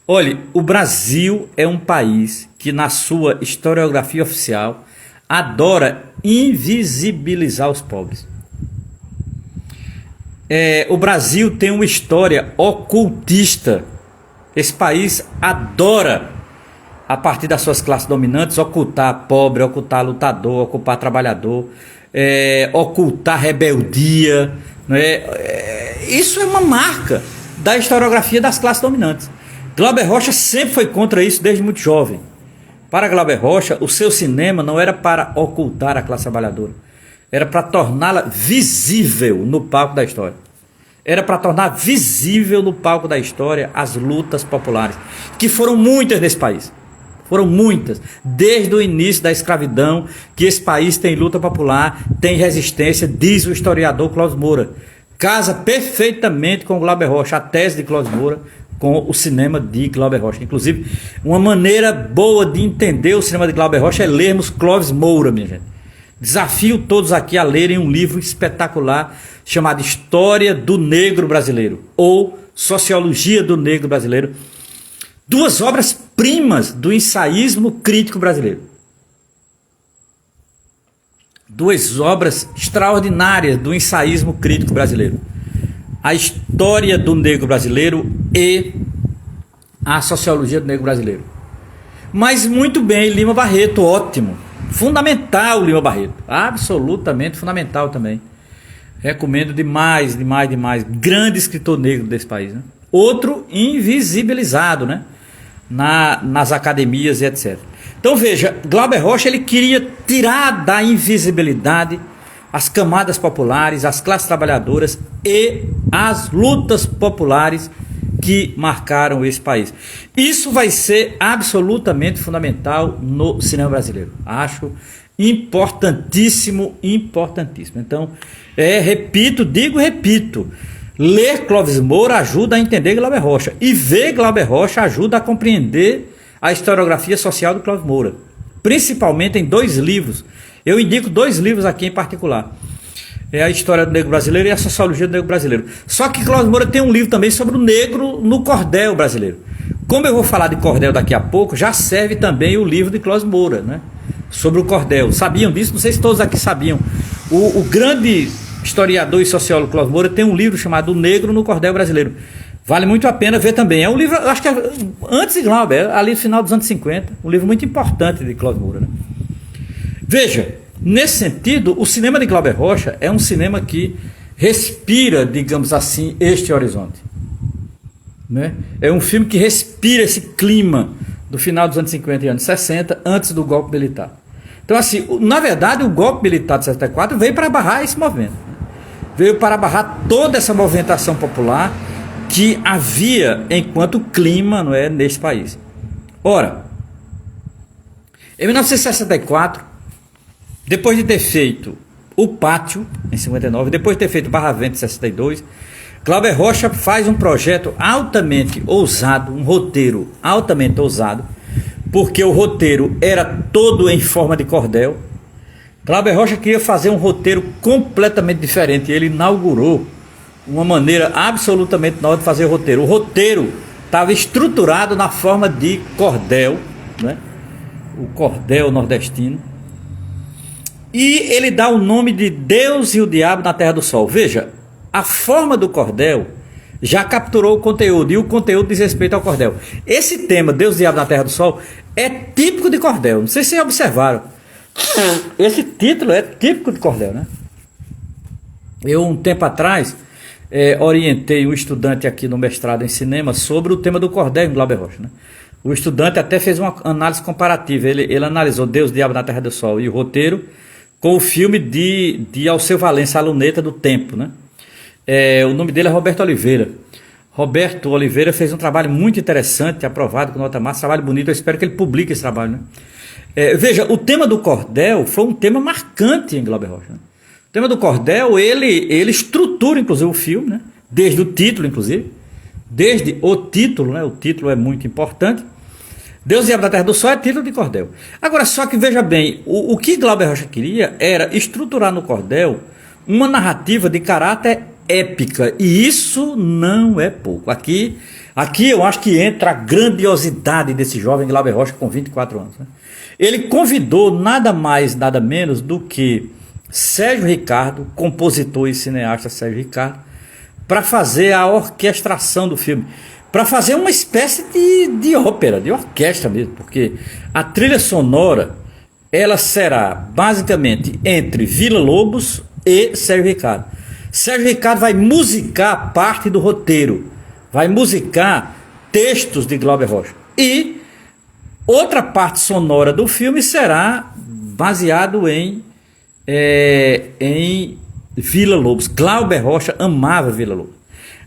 Olhe, o Brasil é um país que na sua historiografia oficial adora invisibilizar os pobres. O Brasil tem uma história ocultista. Esse país adora, a partir das suas classes dominantes, ocultar pobre, ocultar lutador, ocultar trabalhador, ocultar rebeldia. Isso é uma marca da historiografia das classes dominantes. Glauber Rocha sempre foi contra isso desde muito jovem. Para Glauber Rocha, o seu cinema não era para ocultar a classe trabalhadora, era para torná-la visível no palco da história. Era para tornar visível no palco da história as lutas populares, que foram muitas nesse país. Foram muitas, desde o início da escravidão, que esse país tem luta popular, tem resistência, diz o historiador Clóvis Moura. Casa perfeitamente com Glauber Rocha, a tese de Clóvis Moura, com o cinema de Glauber Rocha. Inclusive, uma maneira boa de entender o cinema de Glauber Rocha é lermos Clóvis Moura, minha gente. Desafio todos aqui a lerem um livro espetacular chamado História do Negro Brasileiro, ou Sociologia do Negro Brasileiro. Duas obras-primas do ensaísmo crítico brasileiro. Duas obras extraordinárias do ensaísmo crítico brasileiro. A História do Negro Brasileiro e a Sociologia do Negro Brasileiro. Mas muito bem, Lima Barreto, ótimo. Fundamental, Lima Barreto. Absolutamente fundamental também. Recomendo demais, demais, demais. Grande escritor negro desse país, né? Outro invisibilizado, né? Nas academias e etc. Então veja, Glauber Rocha ele queria tirar da invisibilidade as camadas populares, as classes trabalhadoras e as lutas populares que marcaram esse país. Isso vai ser absolutamente fundamental no cinema brasileiro. Acho importantíssimo, importantíssimo. Então, repito, ler Clóvis Moura ajuda a entender Glauber Rocha. E ver Glauber Rocha ajuda a compreender a historiografia social do Clóvis Moura. Principalmente em dois livros. Eu indico dois livros aqui em particular. É a História do Negro Brasileiro e a Sociologia do Negro Brasileiro. Só que Clóvis Moura tem um livro também sobre o negro no cordel brasileiro. Como eu vou falar de cordel daqui a pouco, já serve também o livro de Clóvis Moura, né? Sobre o cordel. Sabiam disso? Não sei se todos aqui sabiam. O grande historiador e sociólogo Clóvis Moura tem um livro chamado O Negro no Cordel Brasileiro. Vale muito a pena ver também. É um livro, eu acho que é antes de Glauber, ali no final dos anos 50. Um livro muito importante de Clóvis Moura, né? Veja, nesse sentido, o cinema de Glauber Rocha é um cinema que respira, digamos assim, este horizonte, né? É um filme que respira esse clima do final dos anos 50 e anos 60, antes do golpe militar. Então, assim, na verdade, o golpe militar de 64 veio para barrar esse movimento, né? Veio para barrar toda essa movimentação popular que havia enquanto clima, não é, neste país. Ora, em 1964, depois de ter feito O Pátio, em 59, depois de ter feito Barra Vento, em 62, Glauber Rocha faz um projeto altamente ousado, um roteiro altamente ousado, porque o roteiro era todo em forma de cordel. Glauber Rocha queria fazer um roteiro completamente diferente, e ele inaugurou uma maneira absolutamente nova de fazer o roteiro. O roteiro estava estruturado na forma de cordel, né? O cordel nordestino. E ele dá o nome de Deus e o Diabo na Terra do Sol. Veja, a forma do cordel já capturou o conteúdo, e o conteúdo diz respeito ao cordel. Esse tema, Deus e o Diabo na Terra do Sol, é típico de cordel. Não sei se vocês observaram. Esse título é típico de cordel, né? Eu, um tempo atrás, orientei um estudante aqui no mestrado em cinema sobre o tema do cordel em Glauber Rocha, né? O estudante até fez uma análise comparativa. Ele analisou Deus, Diabo na Terra do Sol e o roteiro com o filme de Alceu Valença, A Luneta do Tempo, né? O nome dele é Roberto Oliveira. Roberto Oliveira fez um trabalho muito interessante, aprovado com nota máxima, trabalho bonito. Eu espero que ele publique esse trabalho, né? Veja, o tema do cordel foi um tema marcante em Glauber Rocha, né? O tema do cordel, ele estrutura inclusive o filme, né? Desde o título, inclusive. Desde o título, né? O título é muito importante. Deus e Diabo da Terra do Sol é título de cordel. Agora, só que veja bem, o que Glauber Rocha queria era estruturar no cordel uma narrativa de caráter épica, e isso não é pouco. Aqui Aqui eu acho que entra a grandiosidade desse jovem Glauber Rocha com 24 anos. Né? Ele convidou nada mais, nada menos do que Sérgio Ricardo, compositor e cineasta Sérgio Ricardo, para fazer a orquestração do filme. Para fazer uma espécie de ópera, de orquestra mesmo. Porque a trilha sonora, ela será basicamente entre Villa-Lobos e Sérgio Ricardo. Sérgio Ricardo vai musicar parte do roteiro, vai musicar textos de Glauber Rocha. E outra parte sonora do filme será baseado em Villa-Lobos. Glauber Rocha amava Villa-Lobos.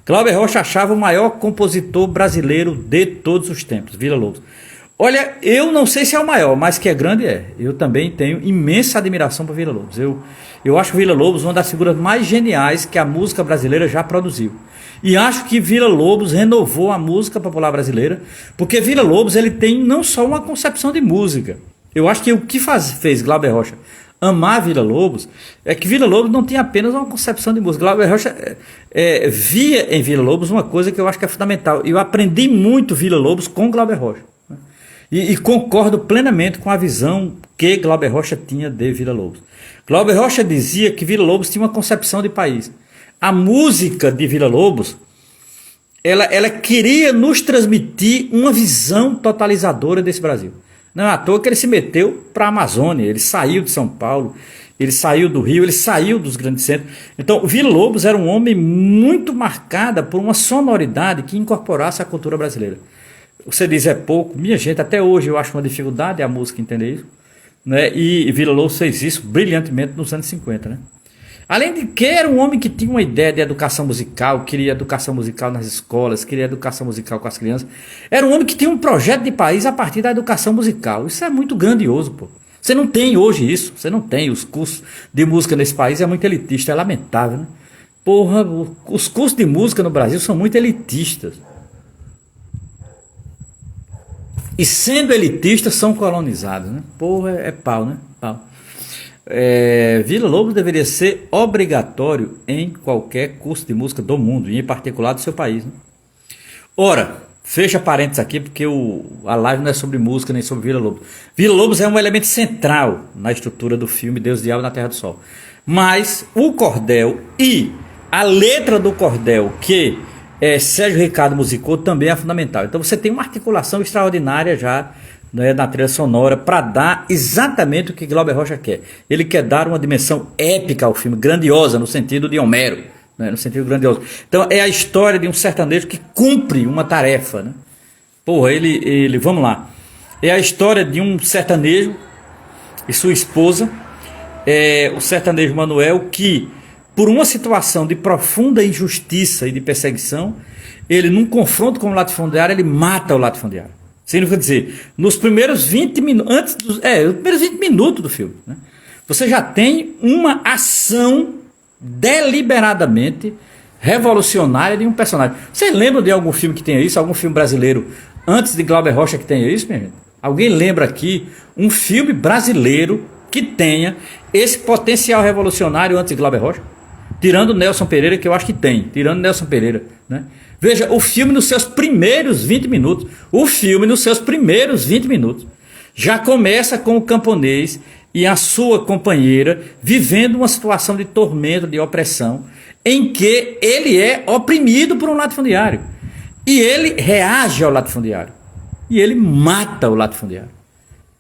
Glauber Rocha achava o maior compositor brasileiro de todos os tempos, Villa-Lobos. Olha, eu não sei se é o maior, mas que é grande é. Eu também tenho imensa admiração por Villa-Lobos. Eu acho Villa-Lobos uma das figuras mais geniais que a música brasileira já produziu. E acho que Villa-Lobos renovou a música popular brasileira, porque Villa-Lobos ele tem não só uma concepção de música. Eu acho que o que fez Glauber Rocha amar Villa-Lobos é que Villa-Lobos não tinha apenas uma concepção de música. Glauber Rocha via em Villa-Lobos uma coisa que eu acho que é fundamental. Eu aprendi muito Villa-Lobos com Glauber Rocha. E concordo plenamente com a visão que Glauber Rocha tinha de Villa-Lobos. Glauber Rocha dizia que Villa-Lobos tinha uma concepção de país. A música de Villa-Lobos, ela queria nos transmitir uma visão totalizadora desse Brasil. Não é à toa que ele se meteu para a Amazônia, ele saiu de São Paulo, ele saiu do Rio, ele saiu dos grandes centros. Então, Villa-Lobos era um homem muito marcado por uma sonoridade que incorporasse a cultura brasileira. Você diz é pouco, minha gente, até hoje eu acho uma dificuldade a música entender isso, né? E Villa-Lobos fez isso brilhantemente nos anos 50, né? Além de que era um homem que tinha uma ideia de educação musical, queria educação musical nas escolas, queria educação musical com as crianças. Era um homem que tinha um projeto de país a partir da educação musical. Isso é muito grandioso, pô. Você não tem hoje isso, você não tem. Os cursos de música nesse país é muito elitista, é lamentável, né? Porra, os cursos de música no Brasil são muito elitistas. E sendo elitistas, são colonizados, né? Porra, é pau, né? Pau. Villa-Lobos deveria ser obrigatório em qualquer curso de música do mundo, e em particular do seu país, né? Ora, fecha parênteses aqui, porque a live não é sobre música nem sobre Villa-Lobos. Villa-Lobos é um elemento central na estrutura do filme Deus, Diabo na Terra do Sol. Mas o cordel e a letra do cordel que Sérgio Ricardo musicou também é fundamental. Então você tem uma articulação extraordinária já, né, na trilha sonora para dar exatamente o que Glauber Rocha quer. Ele quer dar uma dimensão épica ao filme, grandiosa no sentido de Homero, né, no sentido grandioso. Então é a história de um sertanejo que cumpre uma tarefa, né? Porra, vamos lá. É a história de um sertanejo e sua esposa, o sertanejo Manuel, que por uma situação de profunda injustiça e de perseguição, ele num confronto com o latifundiário, ele mata o latifundiário. Significa dizer, nos primeiros 20 minutos, os primeiros 20 minutos do filme, né, você já tem uma ação deliberadamente revolucionária de um personagem. Vocês lembram de algum filme que tenha isso? Algum filme brasileiro antes de Glauber Rocha que tenha isso, minha gente? Alguém lembra aqui um filme brasileiro que tenha esse potencial revolucionário antes de Glauber Rocha? Tirando Nelson Pereira, que eu acho que tem. Tirando Nelson Pereira, né? Veja, o filme nos seus primeiros 20 minutos. O filme nos seus primeiros 20 minutos. Já começa com o camponês e a sua companheira vivendo uma situação de tormento, de opressão, em que ele é oprimido por um latifundiário. E ele reage ao latifundiário. E ele mata o latifundiário.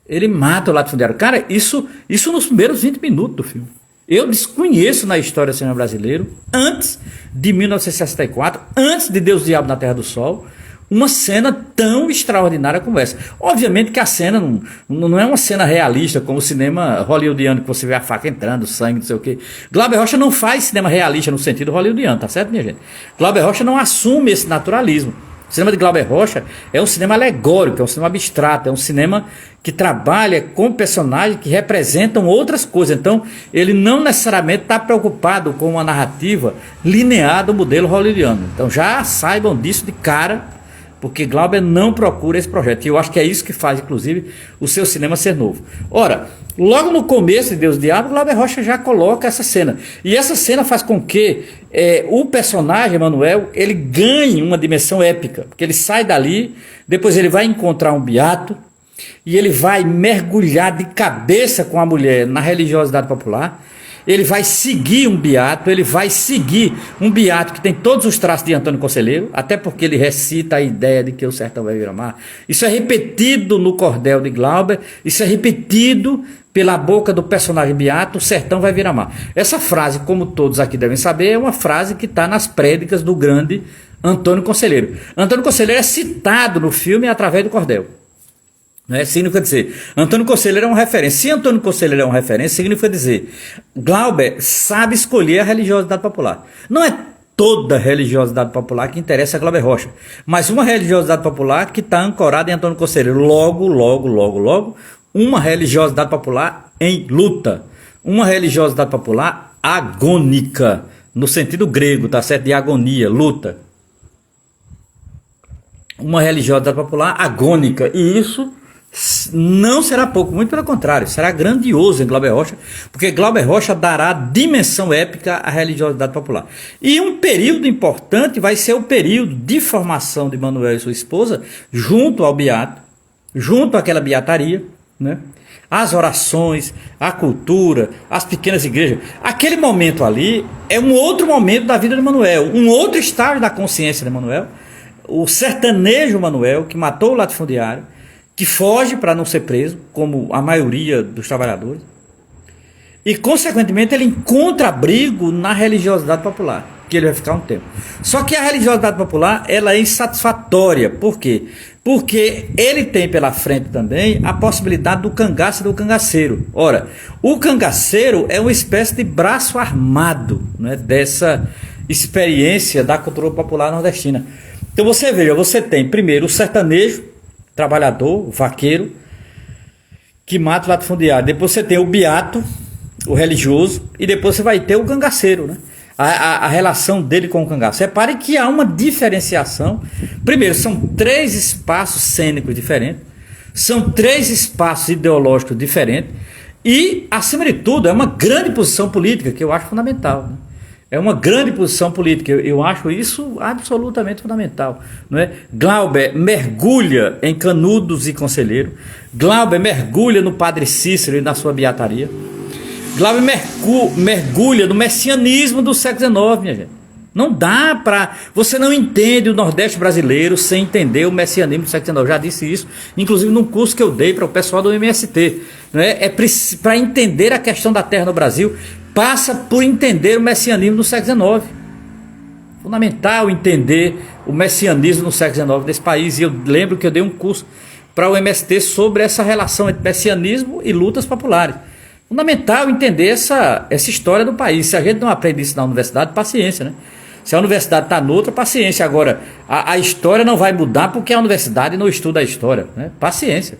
Ele mata o latifundiário. Cara, isso nos primeiros 20 minutos do filme. Eu desconheço na história do cinema brasileiro, antes de 1964, antes de Deus, Diabo na Terra do Sol, uma cena tão extraordinária como essa. Obviamente que a cena não é uma cena realista, como o cinema hollywoodiano, que você vê a faca entrando, sangue, não sei o quê. Glauber Rocha não faz cinema realista no sentido hollywoodiano, tá certo, minha gente? Glauber Rocha não assume esse naturalismo. O cinema de Glauber Rocha é um cinema alegórico, é um cinema abstrato, é um cinema que trabalha com personagens que representam outras coisas. Então, ele não necessariamente está preocupado com uma narrativa linear do modelo hollywoodiano. Então, já saibam disso de cara, porque Glauber não procura esse projeto. E eu acho que é isso que faz, inclusive, o seu cinema ser novo. Ora, logo no começo de Deus e o Diabo, Glauber Rocha já coloca essa cena. E essa cena faz com que o personagem, Manuel, ele ganhe uma dimensão épica. Porque ele sai dali, depois ele vai encontrar um beato, e ele vai mergulhar de cabeça com a mulher na religiosidade popular. Ele vai seguir um beato, que tem todos os traços de Antônio Conselheiro, até porque ele recita a ideia de que o sertão vai virar mar. Isso é repetido no cordel de Glauber, isso é repetido pela boca do personagem beato, o sertão vai virar mar. Essa frase, como todos aqui devem saber, é uma frase que está nas prédicas do grande Antônio Conselheiro. Antônio Conselheiro é citado no filme através do cordel. Significa dizer, Antônio Conselheiro é uma referência. Se Antônio Conselheiro é uma referência, significa dizer, Glauber sabe escolher a religiosidade popular. Não é toda religiosidade popular que interessa a Glauber Rocha, mas uma religiosidade popular que está ancorada em Antônio Conselheiro. Logo, uma religiosidade popular em luta. Uma religiosidade popular agônica, no sentido grego, tá certo? De agonia, luta. Uma religiosidade popular agônica. E isso não será pouco, muito pelo contrário, será grandioso em Glauber Rocha, porque Glauber Rocha dará dimensão épica à religiosidade popular. E um período importante vai ser o período de formação de Manuel e sua esposa junto ao beato, junto àquela beataria, né? As orações, a cultura, as pequenas igrejas. Aquele momento ali é um outro momento da vida de Manuel, um outro estágio da consciência de Manuel, o sertanejo Manuel, que matou o latifundiário, que foge para não ser preso, como a maioria dos trabalhadores, e consequentemente ele encontra abrigo na religiosidade popular, que ele vai ficar um tempo. Só que a religiosidade popular, ela é insatisfatória. Por quê? Porque ele tem pela frente também a possibilidade do cangaço e do cangaceiro. Ora, o cangaceiro é uma espécie de braço armado, né, dessa experiência da cultura popular nordestina. Então você veja, você tem primeiro o sertanejo, trabalhador, o vaqueiro, que mata o latifundiário. Depois você tem o beato, o religioso, e depois você vai ter o cangaceiro, né? A relação dele com o cangaço. Repare que há uma diferenciação. Primeiro, são 3 espaços cênicos diferentes, são 3 espaços ideológicos diferentes, e, acima de tudo, é uma grande posição política que eu acho fundamental, né? É uma grande posição política, eu acho isso absolutamente fundamental, não é? Glauber mergulha em Canudos e Conselheiro, Glauber mergulha no Padre Cícero e na sua beataria, Glauber mergulha no messianismo do século XIX, minha gente. Não dá para... Você não entende o Nordeste brasileiro sem entender o messianismo do século XIX. Eu já disse isso, inclusive num curso que eu dei para o pessoal do MST. Não é? Para entender a questão da terra no Brasil, passa por entender o messianismo do século XIX. Fundamental entender o messianismo no século XIX desse país. E eu lembro que eu dei um curso para o MST sobre essa relação entre messianismo e lutas populares. Fundamental entender essa história do país. Se a gente não aprende isso na universidade, paciência, né? Se a universidade está noutra, paciência. Agora, a história não vai mudar porque a universidade não estuda a história, né? Paciência.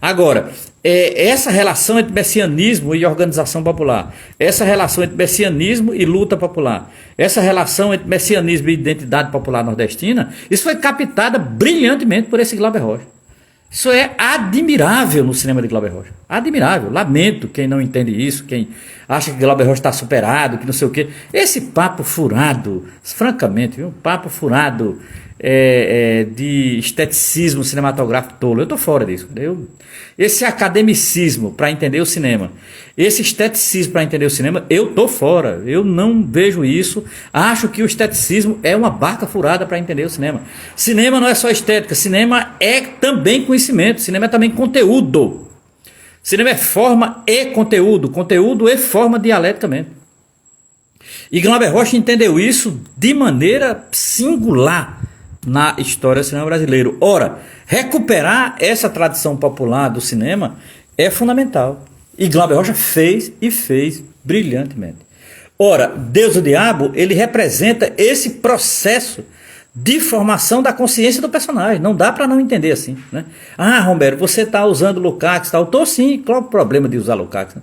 Agora, essa relação entre messianismo e organização popular, essa relação entre messianismo e luta popular, essa relação entre messianismo e identidade popular nordestina, isso foi captada brilhantemente por esse Glauber Rocha. Isso é admirável no cinema de Glauber Rocha. Admirável. Lamento quem não entende isso, quem acha que Glauber Rocha está superado, que não sei o quê. Esse papo furado, francamente, viu? Papo furado de esteticismo cinematográfico tolo. Eu estou fora disso. Esse academicismo para entender o cinema, esse esteticismo para entender o cinema, eu estou fora. Eu não vejo isso. Acho que o esteticismo é uma barca furada para entender o cinema. Cinema não é só estética. Cinema é também conhecimento. Cinema é também conteúdo. Cinema é forma e conteúdo. Conteúdo e forma dialeticamente. E Glauber Rocha entendeu isso de maneira singular na história do cinema brasileiro. Ora, recuperar essa tradição popular do cinema é fundamental. E Glauber Rocha fez e fez brilhantemente. Ora, Deus e o Diabo, ele representa esse processo de formação da consciência do personagem. Não dá para não entender assim, né? Ah, Romero, você está usando Lukács, tal. Estou sim, qual o problema de usar Lukács? Né?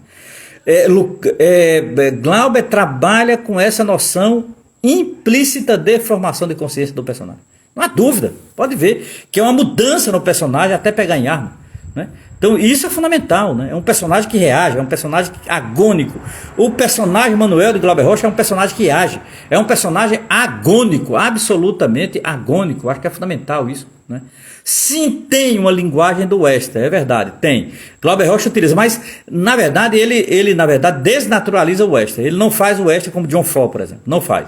Glauber trabalha com essa noção implícita de formação de consciência do personagem. Não há dúvida. Pode ver que é uma mudança no personagem até pegar em arma, né? Então isso é fundamental, né? É um personagem que reage, é um personagem agônico. O personagem Manuel de Glauber Rocha é um personagem que age, é um personagem agônico, absolutamente agônico. Acho que é fundamental isso, né? Sim, tem uma linguagem do western, é verdade, tem. Glauber Rocha utiliza, mas na verdade ele na verdade desnaturaliza o western. Ele não faz o western como John Ford, por exemplo, não faz.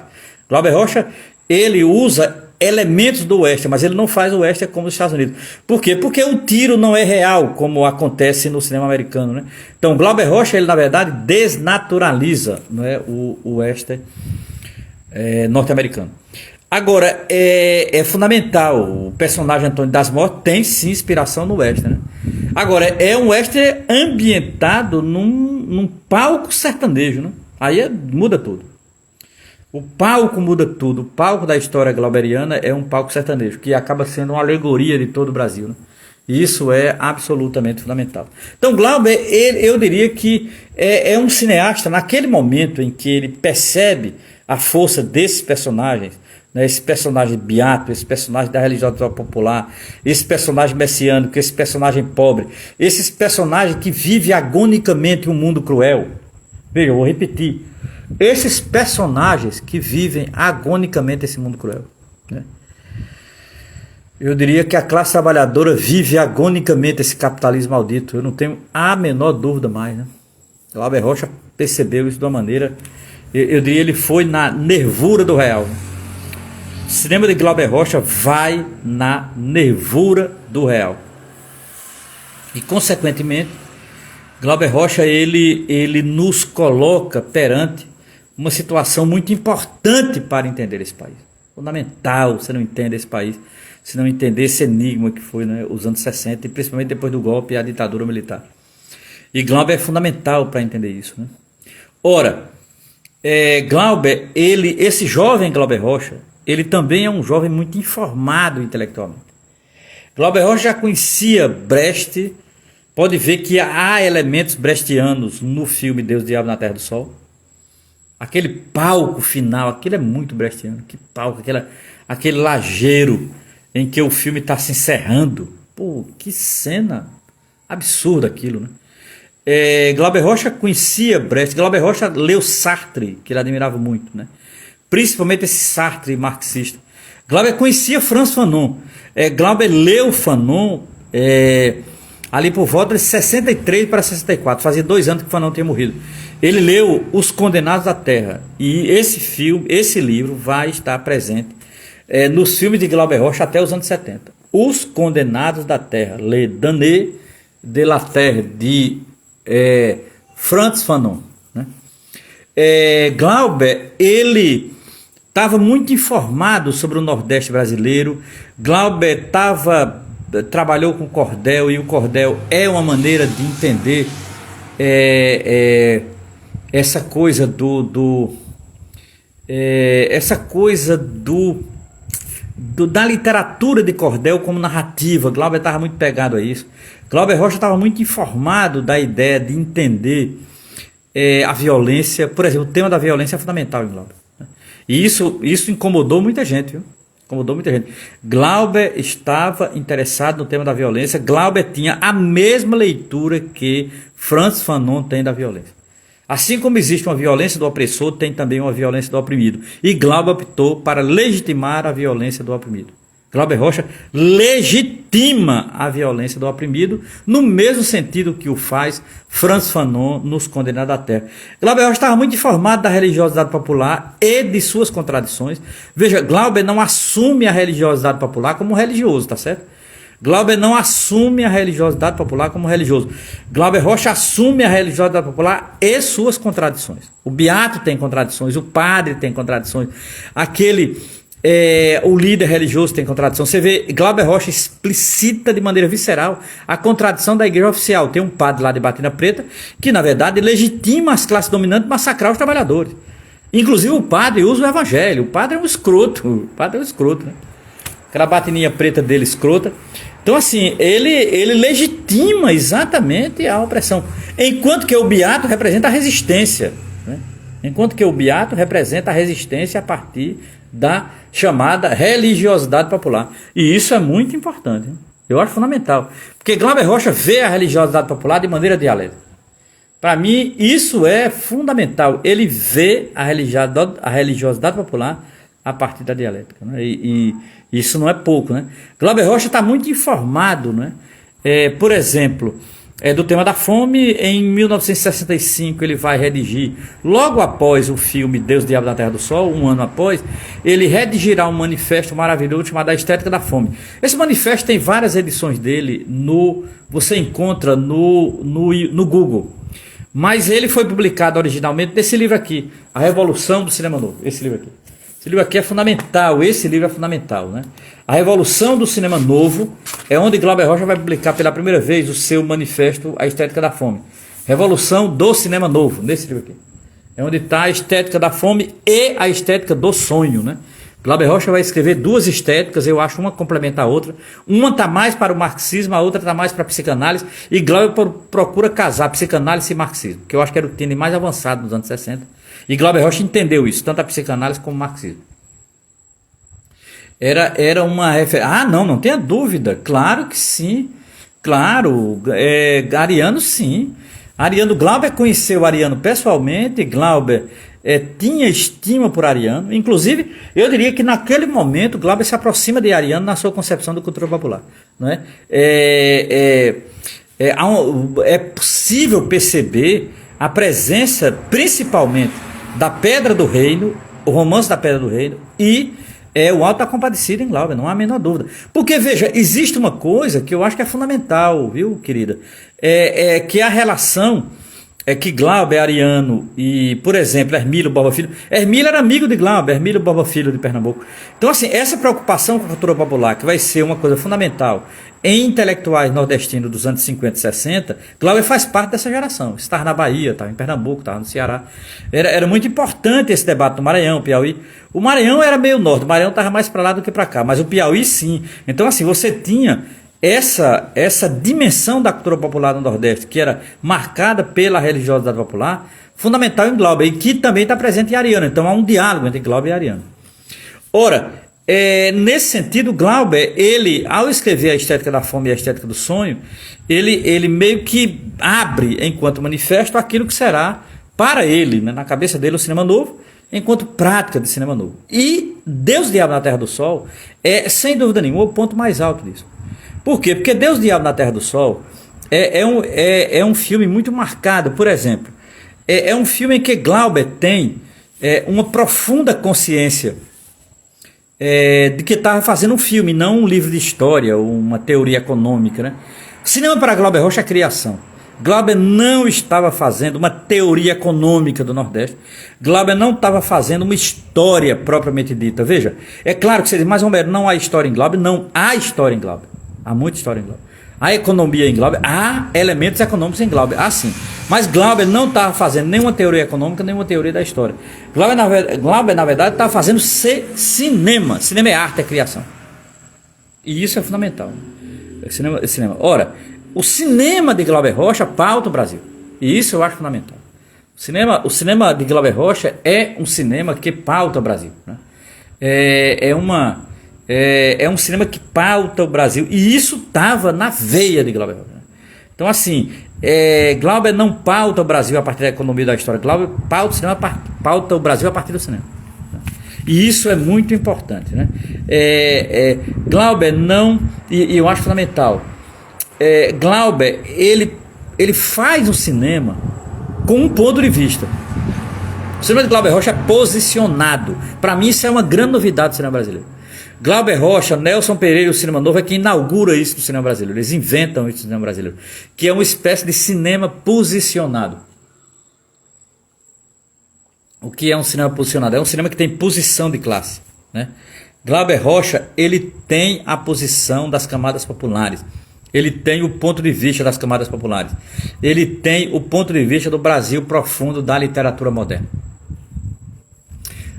Glauber Rocha, ele usa elementos do western, mas ele não faz o western como os Estados Unidos. Por quê? Porque o tiro não é real, como acontece no cinema americano, né? Então, Glauber Rocha, ele na verdade desnaturaliza, né, o western norte-americano. Agora, é fundamental, o personagem Antônio das Mortes tem sim inspiração no western, né? Agora, é um western ambientado num palco sertanejo, né? Aí muda tudo. O palco muda tudo. O palco da história glauberiana é um palco sertanejo, que acaba sendo uma alegoria de todo o Brasil, né? E isso é absolutamente fundamental. Então, Glauber, eu diria que é um cineasta, naquele momento em que ele percebe a força desses personagens, né, esse personagem beato, esse personagem da religiosidade popular, esse personagem messiânico, esse personagem pobre, esses personagens que vivem agonicamente um mundo cruel. Veja, eu vou repetir. Esses personagens que vivem agonicamente esse mundo cruel, né? Eu diria que a classe trabalhadora vive agonicamente esse capitalismo maldito. Eu não tenho a menor dúvida mais, né? Glauber Rocha percebeu isso de uma maneira, eu diria, ele foi na nervura do real, né? O cinema de Glauber Rocha vai na nervura do real. E consequentemente, Glauber Rocha ele nos coloca perante uma situação muito importante para entender esse país. Fundamental, você não entende esse país, se não entender esse enigma que foi, né, os anos 60 e principalmente depois do golpe e a ditadura militar. E Glauber é fundamental para entender isso, né? Ora, Glauber, esse jovem Glauber Rocha, ele também é um jovem muito informado intelectualmente. Glauber Rocha já conhecia Brecht. Pode ver que há elementos brechtianos no filme Deus, o Diabo na Terra do Sol. Aquele palco final, aquele é muito brechtiano. Que palco, aquele lajeiro em que o filme está se encerrando. Pô, que cena absurda aquilo, né? Glauber Rocha conhecia Brecht. Glauber Rocha leu Sartre, que ele admirava muito, né? Principalmente esse Sartre marxista. Glauber conhecia Frantz Fanon. Glauber leu Fanon ali por volta de 63 para 64, fazia 2 anos que o Fanon tinha morrido. Ele leu Os Condenados da Terra, e esse livro vai estar presente nos filmes de Glauber Rocha até os anos 70. Os Condenados da Terra, Le Damnés de la Terre, de Frantz Fanon, né? Glauber, ele estava muito informado sobre o Nordeste brasileiro. Glauber trabalhou com cordel, e o cordel é uma maneira de entender essa coisa da literatura de cordel como narrativa. Glauber estava muito pegado a isso. Glauber Rocha estava muito informado da ideia de entender a violência. Por exemplo, o tema da violência é fundamental em Glauber, né? E isso incomodou muita gente, viu? Incomodou muita gente. Glauber estava interessado no tema da violência. Glauber tinha a mesma leitura que Frantz Fanon tem da violência. Assim como existe uma violência do opressor, tem também uma violência do oprimido. E Glauber optou para legitimar a violência do oprimido. Glauber Rocha legitima a violência do oprimido no mesmo sentido que o faz Frantz Fanon nos Condenados à Terra. Glauber Rocha estava muito informado da religiosidade popular e de suas contradições. Veja, Glauber não assume a religiosidade popular como religioso, tá certo? Glauber não assume a religiosidade popular como religioso. Glauber Rocha assume a religiosidade popular e suas contradições. O beato tem contradições, o padre tem contradições, o líder religioso tem contradição. Você vê, Glauber Rocha explicita de maneira visceral a contradição da igreja oficial. Tem um padre lá de Batina Preta que, na verdade, legitima as classes dominantes massacrar os trabalhadores. Inclusive, o padre usa o evangelho. O padre é um escroto. O padre é um escroto, né? Aquela batininha preta dele escrota. Então, assim, ele legitima exatamente a opressão. Enquanto que o beato representa a resistência, né? Enquanto que o beato representa a resistência a partir da chamada religiosidade popular. E isso é muito importante, hein? Eu acho fundamental. Porque Glauber Rocha vê a religiosidade popular de maneira dialética. Para mim, isso é fundamental. Ele vê a religiosidade popular a partir da dialética, né? E isso não é pouco, né? Glauber Rocha está muito informado, né? Por exemplo, do tema da fome. Em 1965 ele vai redigir, logo após o filme Deus, Diabo na Terra do Sol, um ano após, ele redigirá um manifesto maravilhoso chamado A Estética da Fome. Esse manifesto tem várias edições dele, você encontra no Google. Mas ele foi publicado originalmente nesse livro aqui, A Revolução do Cinema Novo. Esse livro aqui. Esse livro aqui é fundamental, esse livro é fundamental, né? A Revolução do Cinema Novo é onde Glauber Rocha vai publicar pela primeira vez o seu manifesto A Estética da Fome. Revolução do Cinema Novo, nesse livro aqui. É onde está a estética da fome e a estética do sonho, né? Glauber Rocha vai escrever duas estéticas, eu acho uma complementa a outra. Uma está mais para o marxismo, a outra está mais para a psicanálise. E Glauber procura casar psicanálise e marxismo, que eu acho que era o tênis mais avançado nos anos 60. E Glauber Rocha entendeu isso, tanto a psicanálise como o marxismo. Era uma referência. Ah, não tenha dúvida. Claro que sim. Claro, Ariano sim. Glauber conheceu Ariano pessoalmente, Glauber tinha estima por Ariano. Inclusive, eu diria que naquele momento Glauber se aproxima de Ariano na sua concepção da cultura popular. Não é? É possível perceber a presença, principalmente, da Pedra do Reino, o Romance da Pedra do Reino e o Alto da Compadecida em Glauber, não há a menor dúvida. Porque, veja, existe uma coisa que eu acho que é fundamental, viu, querida? Que a relação que Glauber, Ariano e, por exemplo, Hermílio Borba Filho. Hermílio era amigo de Glauber, Hermílio Borba Filho de Pernambuco. Então, assim, essa preocupação com a cultura popular, que vai ser uma coisa fundamental em intelectuais nordestinos dos anos 50 e 60, Glauber faz parte dessa geração. Estava na Bahia, estava em Pernambuco, estava no Ceará. Era muito importante esse debate no Maranhão, Piauí. O Maranhão era meio norte, o Maranhão estava mais para lá do que para cá, mas o Piauí sim. Então, assim, você tinha essa dimensão da cultura popular no Nordeste, que era marcada pela religiosidade popular, fundamental em Glauber, e que também está presente em Ariano. Então há um diálogo entre Glauber e Ariano. Ora, nesse sentido, Glauber, ele, ao escrever A Estética da Fome e A Estética do Sonho, ele meio que abre, enquanto manifesto, aquilo que será, para ele, né, na cabeça dele, o cinema novo, enquanto prática de cinema novo. E Deus, Diabo na Terra do Sol sem dúvida nenhuma, o ponto mais alto disso. Por quê? Porque Deus, Diabo na Terra do Sol é um filme muito marcado, por exemplo. É um filme em que Glauber tem uma profunda consciência de que estava fazendo um filme, não um livro de história, ou uma teoria econômica, né? Cinema para Glauber Rocha é criação. Glauber não estava fazendo uma teoria econômica do Nordeste. Glauber não estava fazendo uma história propriamente dita. Veja, é claro que você diz, mas Romero, não há história em Glauber. Não há história em Glauber. Há muita história em Glauber. Há economia em Glauber, há elementos econômicos em Glauber, há sim. Mas Glauber não estava fazendo nenhuma teoria econômica, nenhuma teoria da história. Glauber na verdade, estava fazendo cinema. Cinema é arte, é criação. E isso é fundamental. Cinema. Ora, o cinema de Glauber Rocha pauta o Brasil. E isso eu acho fundamental. O cinema de Glauber Rocha é um cinema que pauta o Brasil, né? É um cinema que pauta o Brasil. E isso estava na veia de Glauber Rocha. Então, assim, Glauber não pauta o Brasil a partir da economia da história. Glauber pauta o Brasil a partir do cinema. E isso é muito importante, né? Glauber não... E eu acho fundamental. Glauber, ele faz o cinema com um ponto de vista. O cinema de Glauber Rocha é posicionado. Para mim, isso é uma grande novidade do cinema brasileiro. Glauber Rocha, Nelson Pereira e o Cinema Novo é quem inaugura isso no cinema brasileiro. Eles inventam isso no cinema brasileiro, que é uma espécie de cinema posicionado. O que é um cinema posicionado? É um cinema que tem posição de classe, né? Glauber Rocha, ele tem a posição das camadas populares. Ele tem o ponto de vista das camadas populares. Ele tem o ponto de vista do Brasil profundo da literatura moderna.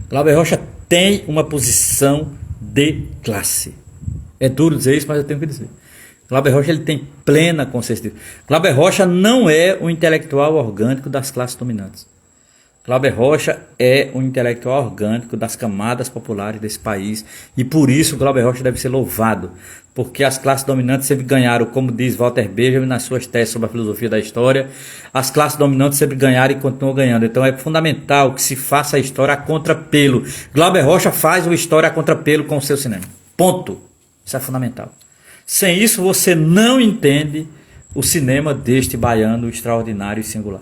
Glauber Rocha tem uma posição de classe. É duro dizer isso, mas eu tenho que dizer. Glauber Rocha, ele tem plena consciência disso. Glauber Rocha não é o intelectual orgânico das classes dominantes. Glauber Rocha é um intelectual orgânico das camadas populares desse país e por isso Glauber Rocha deve ser louvado, porque as classes dominantes sempre ganharam, como diz Walter Benjamin nas suas teses sobre a filosofia da história, as classes dominantes sempre ganharam e continuam ganhando. Então é fundamental que se faça a história a contrapelo. Glauber Rocha faz a história a contrapelo com o seu cinema. Ponto. Isso é fundamental. Sem isso você não entende o cinema deste baiano extraordinário e singular.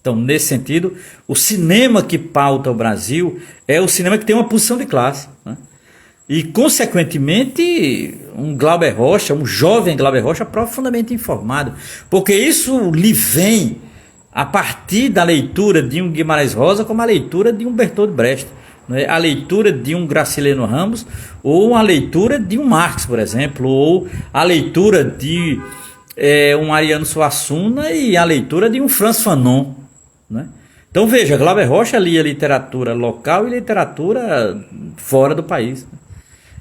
Então, nesse sentido, o cinema que pauta o Brasil é o cinema que tem uma posição de classe, né? E, consequentemente, um Glauber Rocha, um jovem Glauber Rocha profundamente informado, porque isso lhe vem a partir da leitura de um Guimarães Rosa como a leitura de um Bertolt Brecht, né? A leitura de um Graciliano Ramos ou a leitura de um Marx, por exemplo, ou a leitura de um Ariano Suassuna e a leitura de um Frantz Fanon, né? Então veja, Glauber Rocha lia literatura local e literatura fora do país, né?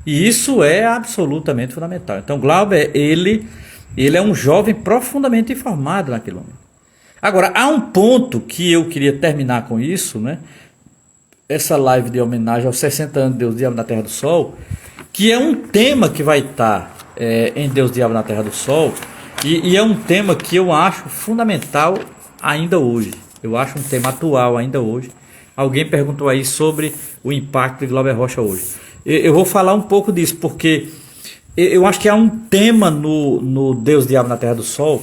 E isso é absolutamente fundamental. Então Glauber, ele é um jovem profundamente informado naquele momento. Agora, há um ponto que eu queria terminar com isso, né? Essa live de homenagem aos 60 anos de Deus, Diabo na Terra do Sol, que é um tema que vai estar em Deus, Diabo na Terra do Sol, e é um tema que eu acho fundamental ainda hoje. Eu acho um tema atual ainda hoje. Alguém perguntou aí sobre o impacto de Glauber Rocha hoje. Eu vou falar um pouco disso, porque eu acho que há um tema no Deus, Diabo na Terra do Sol,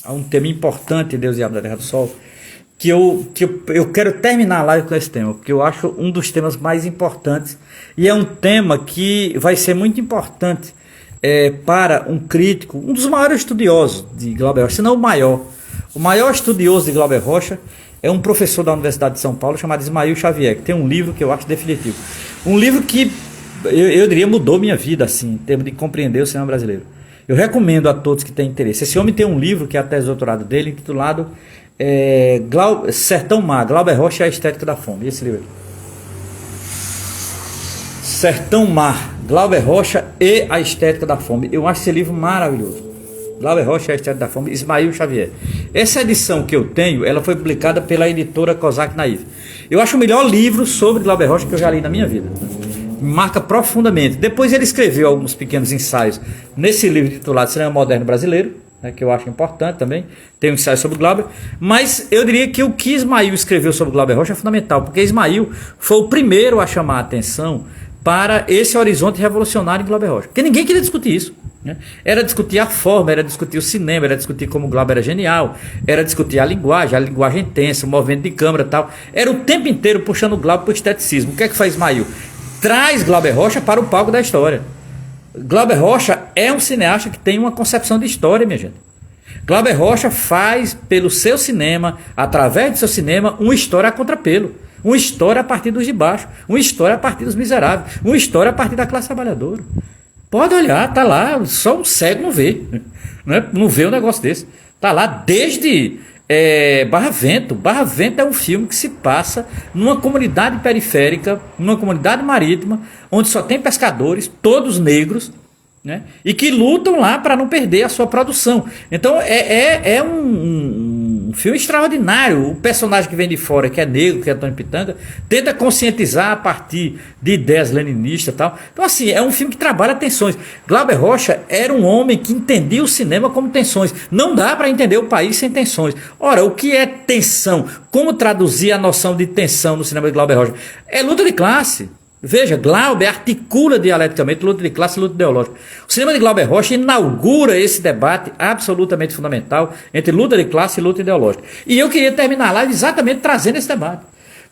há um tema importante em Deus, Diabo na Terra do Sol, que eu quero terminar a live com esse tema, porque eu acho um dos temas mais importantes, e é um tema que vai ser muito importante para um crítico, um dos maiores estudiosos de Glauber Rocha, se não o maior. O maior estudioso de Glauber Rocha é um professor da Universidade de São Paulo chamado Ismael Xavier, que tem um livro que eu acho definitivo. Um livro que eu diria mudou minha vida, assim, em termos de compreender o cinema brasileiro. Eu recomendo a todos que têm interesse. Esse homem tem um livro, que é a tese de doutorado dele, intitulado Sertão Mar, Glauber Rocha e a Estética da Fome. Esse livro. Sertão Mar, Glauber Rocha e a Estética da Fome. Eu acho esse livro maravilhoso. Glauber Rocha e a Estética da Fome, Ismael Xavier. Essa edição que eu tenho, ela foi publicada pela editora Kozak Naif. Eu acho o melhor livro sobre Glauber Rocha que eu já li na minha vida. Me marca profundamente. Depois ele escreveu alguns pequenos ensaios nesse livro titulado Cinema Moderno Brasileiro, né, que eu acho importante também. Tem um ensaio sobre Glauber. Mas eu diria que o que Ismael escreveu sobre Glauber Rocha é fundamental, porque Ismael foi o primeiro a chamar a atenção para esse horizonte revolucionário em Glauber Rocha. Porque ninguém queria discutir isso, né? Era discutir a forma, era discutir o cinema, era discutir como o Glauber era genial, era discutir a linguagem tensa, o movimento de câmera e tal. Era o tempo inteiro puxando o Glauber para o esteticismo. O que é que faz Ismael? Traz Glauber Rocha para o palco da história. Glauber Rocha é um cineasta que tem uma concepção de história, minha gente. Glauber Rocha faz pelo seu cinema, através do seu cinema, uma história a contrapelo. Uma história a partir dos de baixo, uma história a partir dos miseráveis, uma história a partir da classe trabalhadora. Pode olhar, tá lá, só um cego não vê, né? Não vê um negócio desse. Tá lá desde Barra Vento. Barra Vento é um filme que se passa numa comunidade periférica, numa comunidade marítima, onde só tem pescadores, todos negros, né? E que lutam lá para não perder a sua produção. Então é um filme extraordinário. O personagem que vem de fora, que é negro, que é Tony Pitanga, tenta conscientizar a partir de ideias leninistas e tal. Então assim, é um filme que trabalha tensões. Glauber Rocha era um homem que entendia o cinema como tensões. Não dá para entender o país sem tensões. Ora, o que é tensão? Como traduzir a noção de tensão no cinema de Glauber Rocha? É luta de classe. Veja, Glauber articula dialeticamente luta de classe e luta ideológica. O cinema de Glauber Rocha inaugura esse debate absolutamente fundamental entre luta de classe e luta ideológica. E eu queria terminar a live exatamente trazendo esse debate.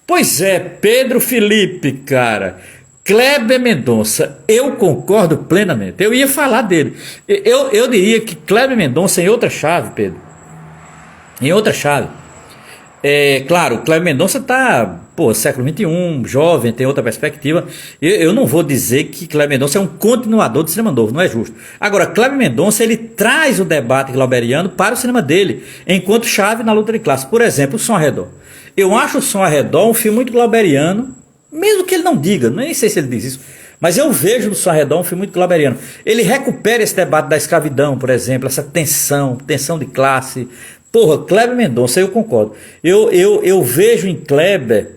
Pois é, Pedro Felipe, cara, Kleber Mendonça, eu concordo plenamente. Eu ia falar dele. Eu diria que Kleber Mendonça, em outra chave, Pedro, em outra chave. Claro, Kleber Mendonça está, século XXI, jovem, tem outra perspectiva. Eu não vou dizer que Kleber Mendonça é um continuador do cinema novo, não é justo. Agora, Kleber Mendonça, ele traz o debate glauberiano para o cinema dele, enquanto chave na luta de classe. Por exemplo, O Som ao Redor. Eu acho O Som ao Redor um filme muito glauberiano, mesmo que ele não diga, nem sei se ele diz isso, mas eu vejo no Som ao Redor um filme muito glauberiano. Ele recupera esse debate da escravidão, por exemplo, essa tensão de classe, Porra, Kleber Mendonça, eu concordo. Eu vejo em Kleber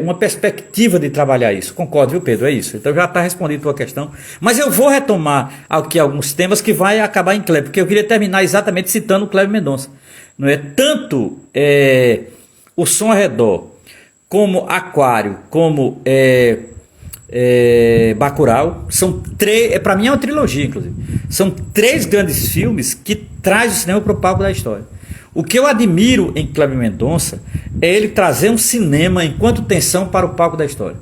uma perspectiva de trabalhar isso. Concordo, viu, Pedro? É isso. Então já está respondida a tua questão. Mas eu vou retomar aqui alguns temas que vai acabar em Kleber, porque eu queria terminar exatamente citando o Kleber Mendonça. Não é tanto o Som ao Redor, como Aquário, como Bacurau, são três, para mim é uma trilogia, inclusive. São três grandes filmes que traz o cinema para o palco da história. O que eu admiro em Kleber Mendonça é ele trazer um cinema enquanto tensão para o palco da história.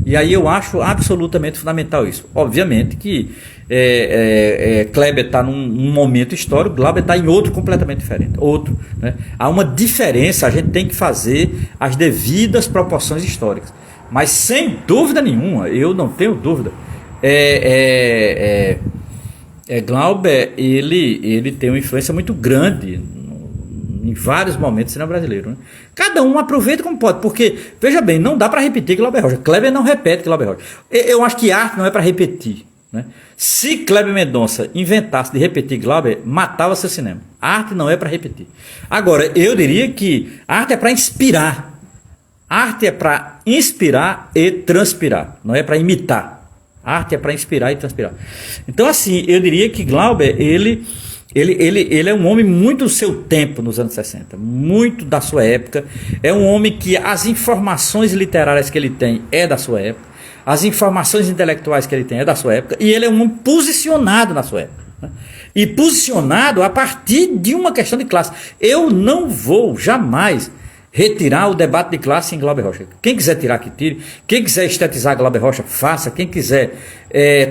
E aí eu acho absolutamente fundamental isso. Obviamente que Kleber está num momento histórico, Glauber está em outro completamente diferente. Outro, né? Há uma diferença, a gente tem que fazer as devidas proporções históricas. Mas sem dúvida nenhuma, eu não tenho dúvida, Glauber, ele tem uma influência muito grande em vários momentos do cinema brasileiro, né? Cada um aproveita como pode, porque, veja bem, não dá para repetir Glauber Rocha. Kleber não repete Glauber Rocha. Eu acho que arte não é para repetir, né? Se Kleber Mendonça inventasse de repetir Glauber, matava seu cinema. A arte não é para repetir. Agora, eu diria que a arte é para inspirar. A arte é para inspirar e transpirar, não é para imitar. A arte é para inspirar e transpirar. Então, assim, eu diria que Glauber, ele é um homem muito do seu tempo nos anos 60, muito da sua época. É um homem que as informações literárias que ele tem é da sua época, as informações intelectuais que ele tem é da sua época, e ele é um homem posicionado na sua época, né? E posicionado a partir de uma questão de classe. Eu não vou jamais retirar o debate de classe em Glauber Rocha. Quem quiser tirar, que tire. Quem quiser estetizar Glauber Rocha, faça. Quem quiser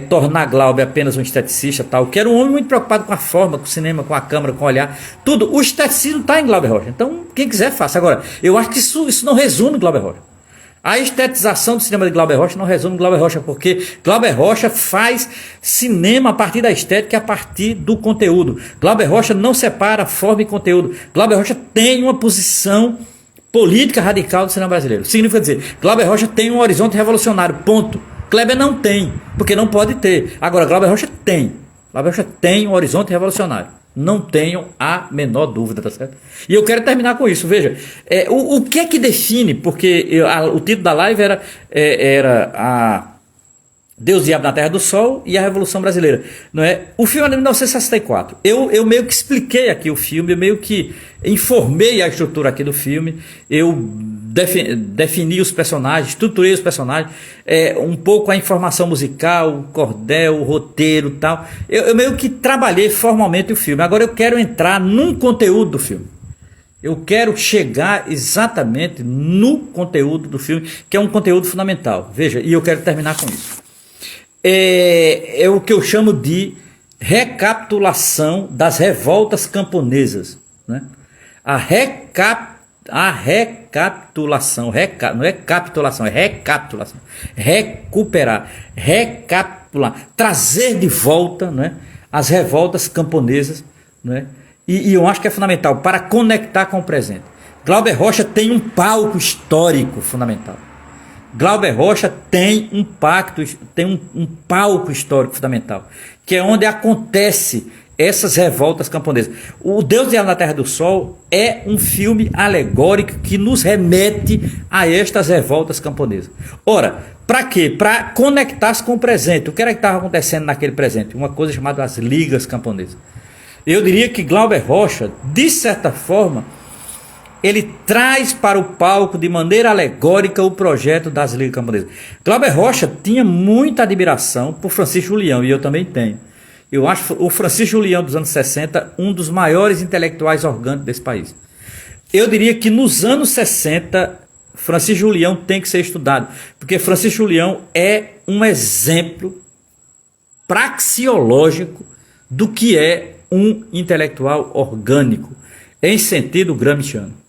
tornar Glauber apenas um esteticista, tal, que era um homem muito preocupado com a forma, com o cinema, com a câmera, com o olhar, tudo. O esteticismo está em Glauber Rocha. Então, quem quiser, faça. Agora, eu acho que isso não resume Glauber Rocha. A estetização do cinema de Glauber Rocha não resume Glauber Rocha, porque Glauber Rocha faz cinema a partir da estética e a partir do conteúdo. Glauber Rocha não separa forma e conteúdo. Glauber Rocha tem uma posição política radical do cinema brasileiro. Significa dizer, Glauber Rocha tem um horizonte revolucionário, ponto. Kleber não tem, porque não pode ter. Agora, Glauber Rocha tem. Glauber Rocha tem um horizonte revolucionário. Não tenham a menor dúvida, tá certo? E eu quero terminar com isso. Veja, o que é que define, porque o título da live era a Deus, Diabo na Terra do Sol e a Revolução Brasileira, não é? O filme é de 1964. Eu meio que expliquei aqui o filme, eu meio que informei a estrutura aqui do filme, eu defini os personagens, estruturei os personagens, um pouco a informação musical, o cordel, o roteiro e tal. Eu meio que trabalhei formalmente o filme. Agora eu quero entrar num conteúdo do filme. Eu quero chegar exatamente no conteúdo do filme, que é um conteúdo fundamental. Veja, e eu quero terminar com isso. É o que eu chamo de recapitulação das revoltas camponesas, né? A recapitulação, não é capitulação, é recapitulação, recuperar, recapitular, trazer de volta, né, as revoltas camponesas, né? E eu acho que é fundamental para conectar com o presente. Glauber Rocha tem um palco histórico fundamental. Glauber Rocha tem um palco histórico fundamental, que é onde acontece essas revoltas camponesas. O Deus, Diabo na Terra do Sol é um filme alegórico que nos remete a estas revoltas camponesas. Ora, para quê? Para conectar-se com o presente. O que era que estava acontecendo naquele presente? Uma coisa chamada as ligas camponesas. Eu diria que Glauber Rocha, de certa forma, ele traz para o palco de maneira alegórica o projeto das ligas camponesas. Glauber Rocha tinha muita admiração por Francisco Julião, e eu também tenho. Eu acho o Francisco Julião dos anos 60 um dos maiores intelectuais orgânicos desse país. Eu diria que nos anos 60, Francisco Julião tem que ser estudado, porque Francisco Julião é um exemplo praxeológico do que é um intelectual orgânico, em sentido gramsciano.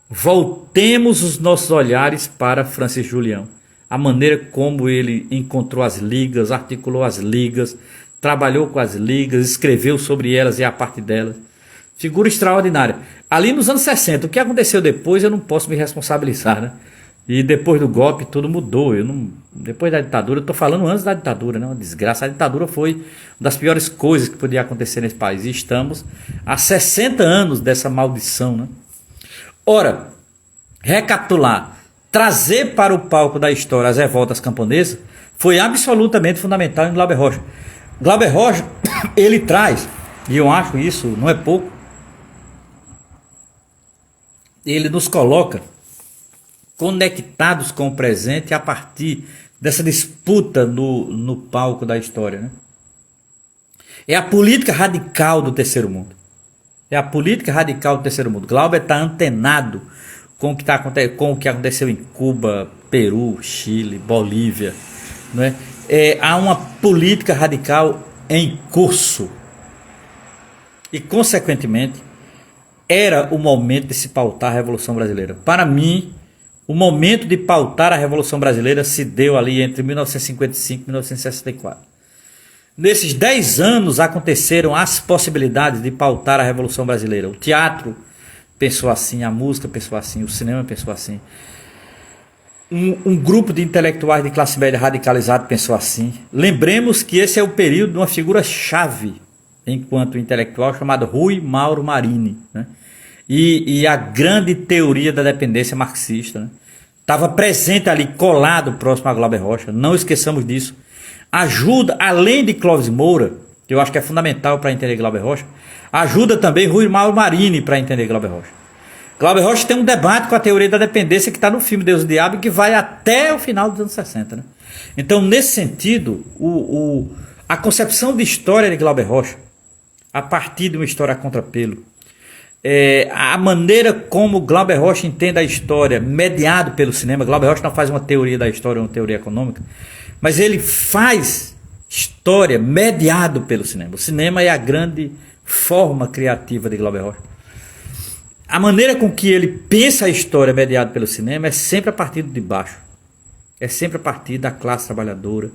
Voltemos os nossos olhares para Francisco Julião. A maneira como ele encontrou as ligas, articulou as ligas, trabalhou com as ligas, escreveu sobre elas e a parte delas. Figura extraordinária. Ali nos anos 60, o que aconteceu depois eu não posso me responsabilizar, né? E depois do golpe tudo mudou. Depois da ditadura, eu estou falando antes da ditadura, né? Uma desgraça. A ditadura foi uma das piores coisas que podia acontecer nesse país. E estamos há 60 anos dessa maldição, né? Ora, recapitular, trazer para o palco da história as revoltas camponesas foi absolutamente fundamental em Glauber Rocha. Glauber Rocha, ele traz, e eu acho isso não é pouco, ele nos coloca conectados com o presente a partir dessa disputa no palco da história, né? É a política radical do terceiro mundo. É a política radical do terceiro mundo. Glauber está antenado com o que aconteceu em Cuba, Peru, Chile, Bolívia, não é? Há uma política radical em curso. E, consequentemente, era o momento de se pautar a Revolução Brasileira. Para mim, o momento de pautar a Revolução Brasileira se deu ali entre 1955 e 1964. Nesses 10 anos aconteceram as possibilidades de pautar a Revolução Brasileira. O teatro pensou assim, a música pensou assim, o cinema pensou assim. Um grupo de intelectuais de classe média radicalizado pensou assim. Lembremos que esse é o período de uma figura-chave enquanto intelectual chamado Rui Mauro Marini, né? E a grande teoria da dependência marxista, né? Estava presente ali, colado próximo a Glauber Rocha, não esqueçamos disso. Ajuda, além de Clóvis Moura, que eu acho que é fundamental para entender Glauber Rocha, ajuda também Rui Mauro Marini para entender Glauber Rocha. Glauber Rocha tem um debate com a teoria da dependência que está no filme Deus e o Diabo e que vai até o final dos anos 60, né? Então, nesse sentido, a concepção de história de Glauber Rocha, a partir de uma história a contrapelo, a maneira como Glauber Rocha entende a história, mediado pelo cinema. Glauber Rocha não faz uma teoria da história, uma teoria econômica, mas ele faz história mediado pelo cinema. O cinema é a grande forma criativa de Glauber Rocha. A maneira com que ele pensa a história mediado pelo cinema é sempre a partir de baixo. É sempre a partir da classe trabalhadora,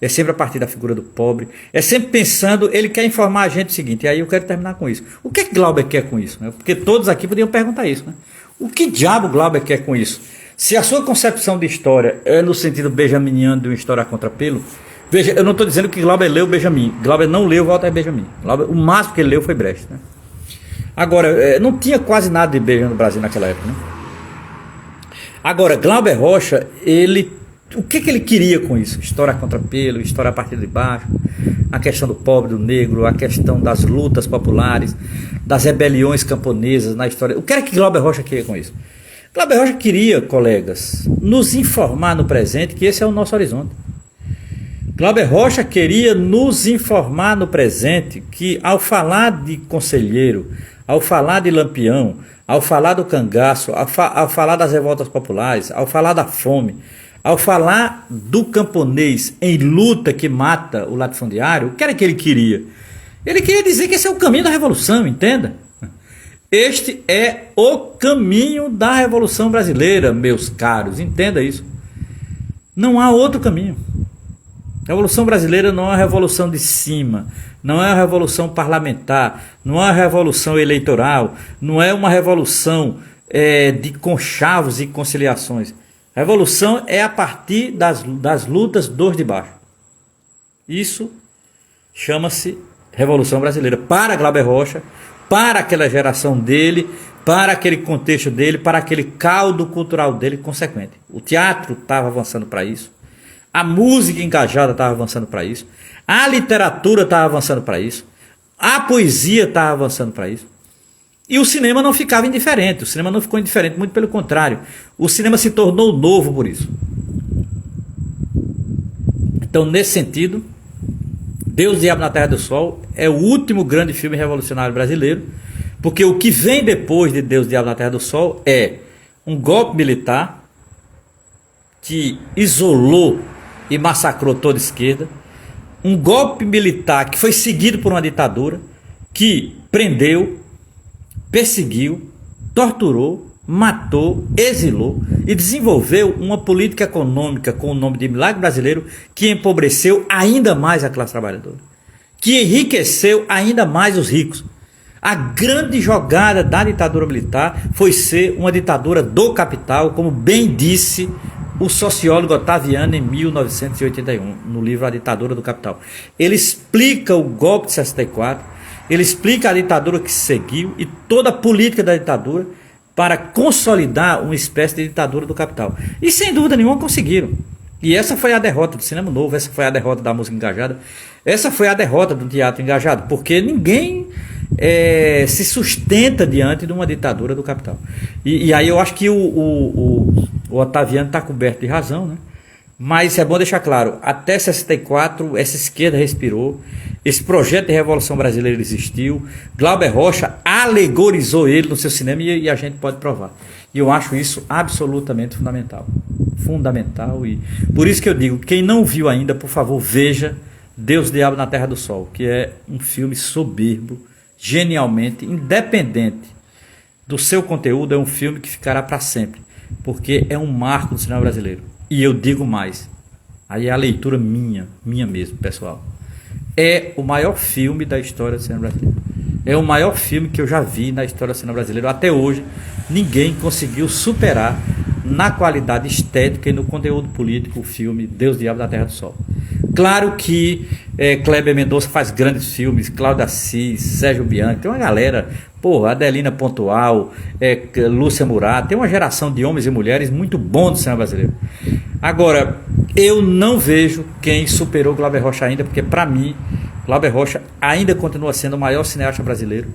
é sempre a partir da figura do pobre, é sempre pensando, ele quer informar a gente o seguinte, e aí eu quero terminar com isso. O que Glauber quer com isso? Né? Porque todos aqui podiam perguntar isso, né? O que diabo Glauber quer com isso? Se a sua concepção de história é no sentido benjaminiano de uma história a contrapelo, veja, eu não estou dizendo que Glauber leu Benjamin, Glauber não leu Walter Benjamin, Glauber, o máximo que ele leu foi Brecht, né? Agora, não tinha quase nada de Benjamin no Brasil naquela época, né? Agora, Glauber Rocha, o que ele queria com isso? História a contrapelo, história a partir de baixo, a questão do pobre, do negro, a questão das lutas populares, das rebeliões camponesas na história. O que era que Glauber Rocha queria com isso? Glauber Rocha queria, colegas, nos informar no presente que esse é o nosso horizonte. Glauber Rocha queria nos informar no presente que, ao falar de conselheiro, ao falar de Lampião, ao falar do cangaço, ao falar das revoltas populares, ao falar da fome, ao falar do camponês em luta que mata o latifundiário, o que era que ele queria? Ele queria dizer que esse é o caminho da revolução, entenda? Este é o caminho da Revolução Brasileira, meus caros, entenda isso. Não há outro caminho. A Revolução Brasileira não é uma revolução de cima, não é uma revolução parlamentar, não é uma revolução eleitoral, não é uma revolução de conchavos e conciliações. A revolução é a partir das lutas dos de baixo. Isso chama-se Revolução Brasileira. Para Glauber Rocha, para aquela geração dele, para aquele contexto dele, para aquele caldo cultural dele consequente. O teatro estava avançando para isso. A música engajada estava avançando para isso. A literatura estava avançando para isso. A poesia estava avançando para isso. E o cinema não ficava indiferente. O cinema não ficou indiferente, muito pelo contrário. O cinema se tornou novo por isso. Então, nesse sentido, Deus, o Diabo na Terra do Sol é o último grande filme revolucionário brasileiro, porque o que vem depois de Deus, o Diabo na Terra do Sol é um golpe militar que isolou e massacrou toda a esquerda, um golpe militar que foi seguido por uma ditadura que prendeu, perseguiu, torturou, matou, exilou e desenvolveu uma política econômica com o nome de Milagre Brasileiro que empobreceu ainda mais a classe trabalhadora, que enriqueceu ainda mais os ricos. A grande jogada da ditadura militar foi ser uma ditadura do capital, como bem disse o sociólogo Ottaviani em 1981, no livro A Ditadura do Capital. Ele explica o golpe de 64, ele explica a ditadura que se seguiu e toda a política da ditadura para consolidar uma espécie de ditadura do capital. E sem dúvida nenhuma conseguiram. E essa foi a derrota do cinema novo, essa foi a derrota da música engajada, essa foi a derrota do teatro engajado, porque ninguém se sustenta diante de uma ditadura do capital. E aí eu acho que o Ottaviani está coberto de razão, né? Mas é bom deixar claro, até 64 essa esquerda respirou, esse projeto de revolução brasileira existiu, Glauber Rocha alegorizou ele no seu cinema e a gente pode provar. E eu acho isso absolutamente fundamental. Fundamental, e por isso que eu digo, quem não viu ainda, por favor, veja Deus, Diabo na Terra do Sol, que é um filme soberbo, genialmente, independente do seu conteúdo, é um filme que ficará para sempre, porque é um marco do cinema brasileiro. E eu digo mais, aí é a leitura minha mesmo, pessoal. É o maior filme da história do cinema brasileiro. É o maior filme que eu já vi na história do cinema brasileiro. Até hoje, ninguém conseguiu superar na qualidade estética e no conteúdo político o filme Deus, Diabo da Terra do Sol. Claro que Kleber Mendonça faz grandes filmes, Cláudio Assis, Sérgio Bianchi, tem uma galera, Adelina Pontual, Lúcia Murat, tem uma geração de homens e mulheres muito bons do cinema brasileiro. Agora, eu não vejo quem superou Glauber Rocha ainda, porque para mim, Glauber Rocha ainda continua sendo o maior cineasta brasileiro,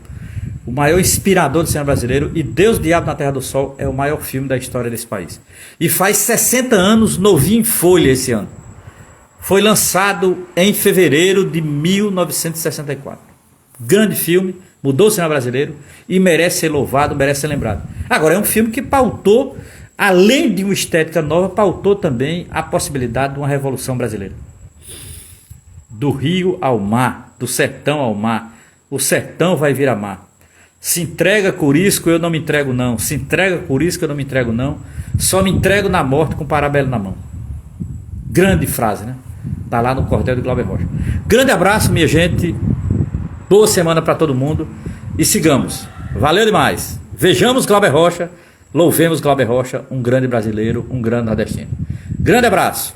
o maior inspirador do cinema brasileiro, e Deus, Diabo na Terra do Sol é o maior filme da história desse país. E faz 60 anos, novinho em folha esse ano. Foi lançado em fevereiro de 1964. Grande filme, mudou o cinema brasileiro e merece ser louvado, merece ser lembrado. Agora, é um filme que pautou, além de uma estética nova, pautou também a possibilidade de uma revolução brasileira. Do rio ao mar, do sertão ao mar, o sertão vai virar mar. Se entrega Corisco, eu não me entrego não. Se entrega Corisco, eu não me entrego não. Só me entrego na morte com o parabelo na mão. Grande frase, né? Tá lá no cordel do Glauber Rocha. Grande abraço, minha gente. Boa semana para todo mundo. E sigamos. Valeu demais. Vejamos Glauber Rocha. Louvemos Glauber Rocha, um grande brasileiro, um grande nordestino. Grande abraço.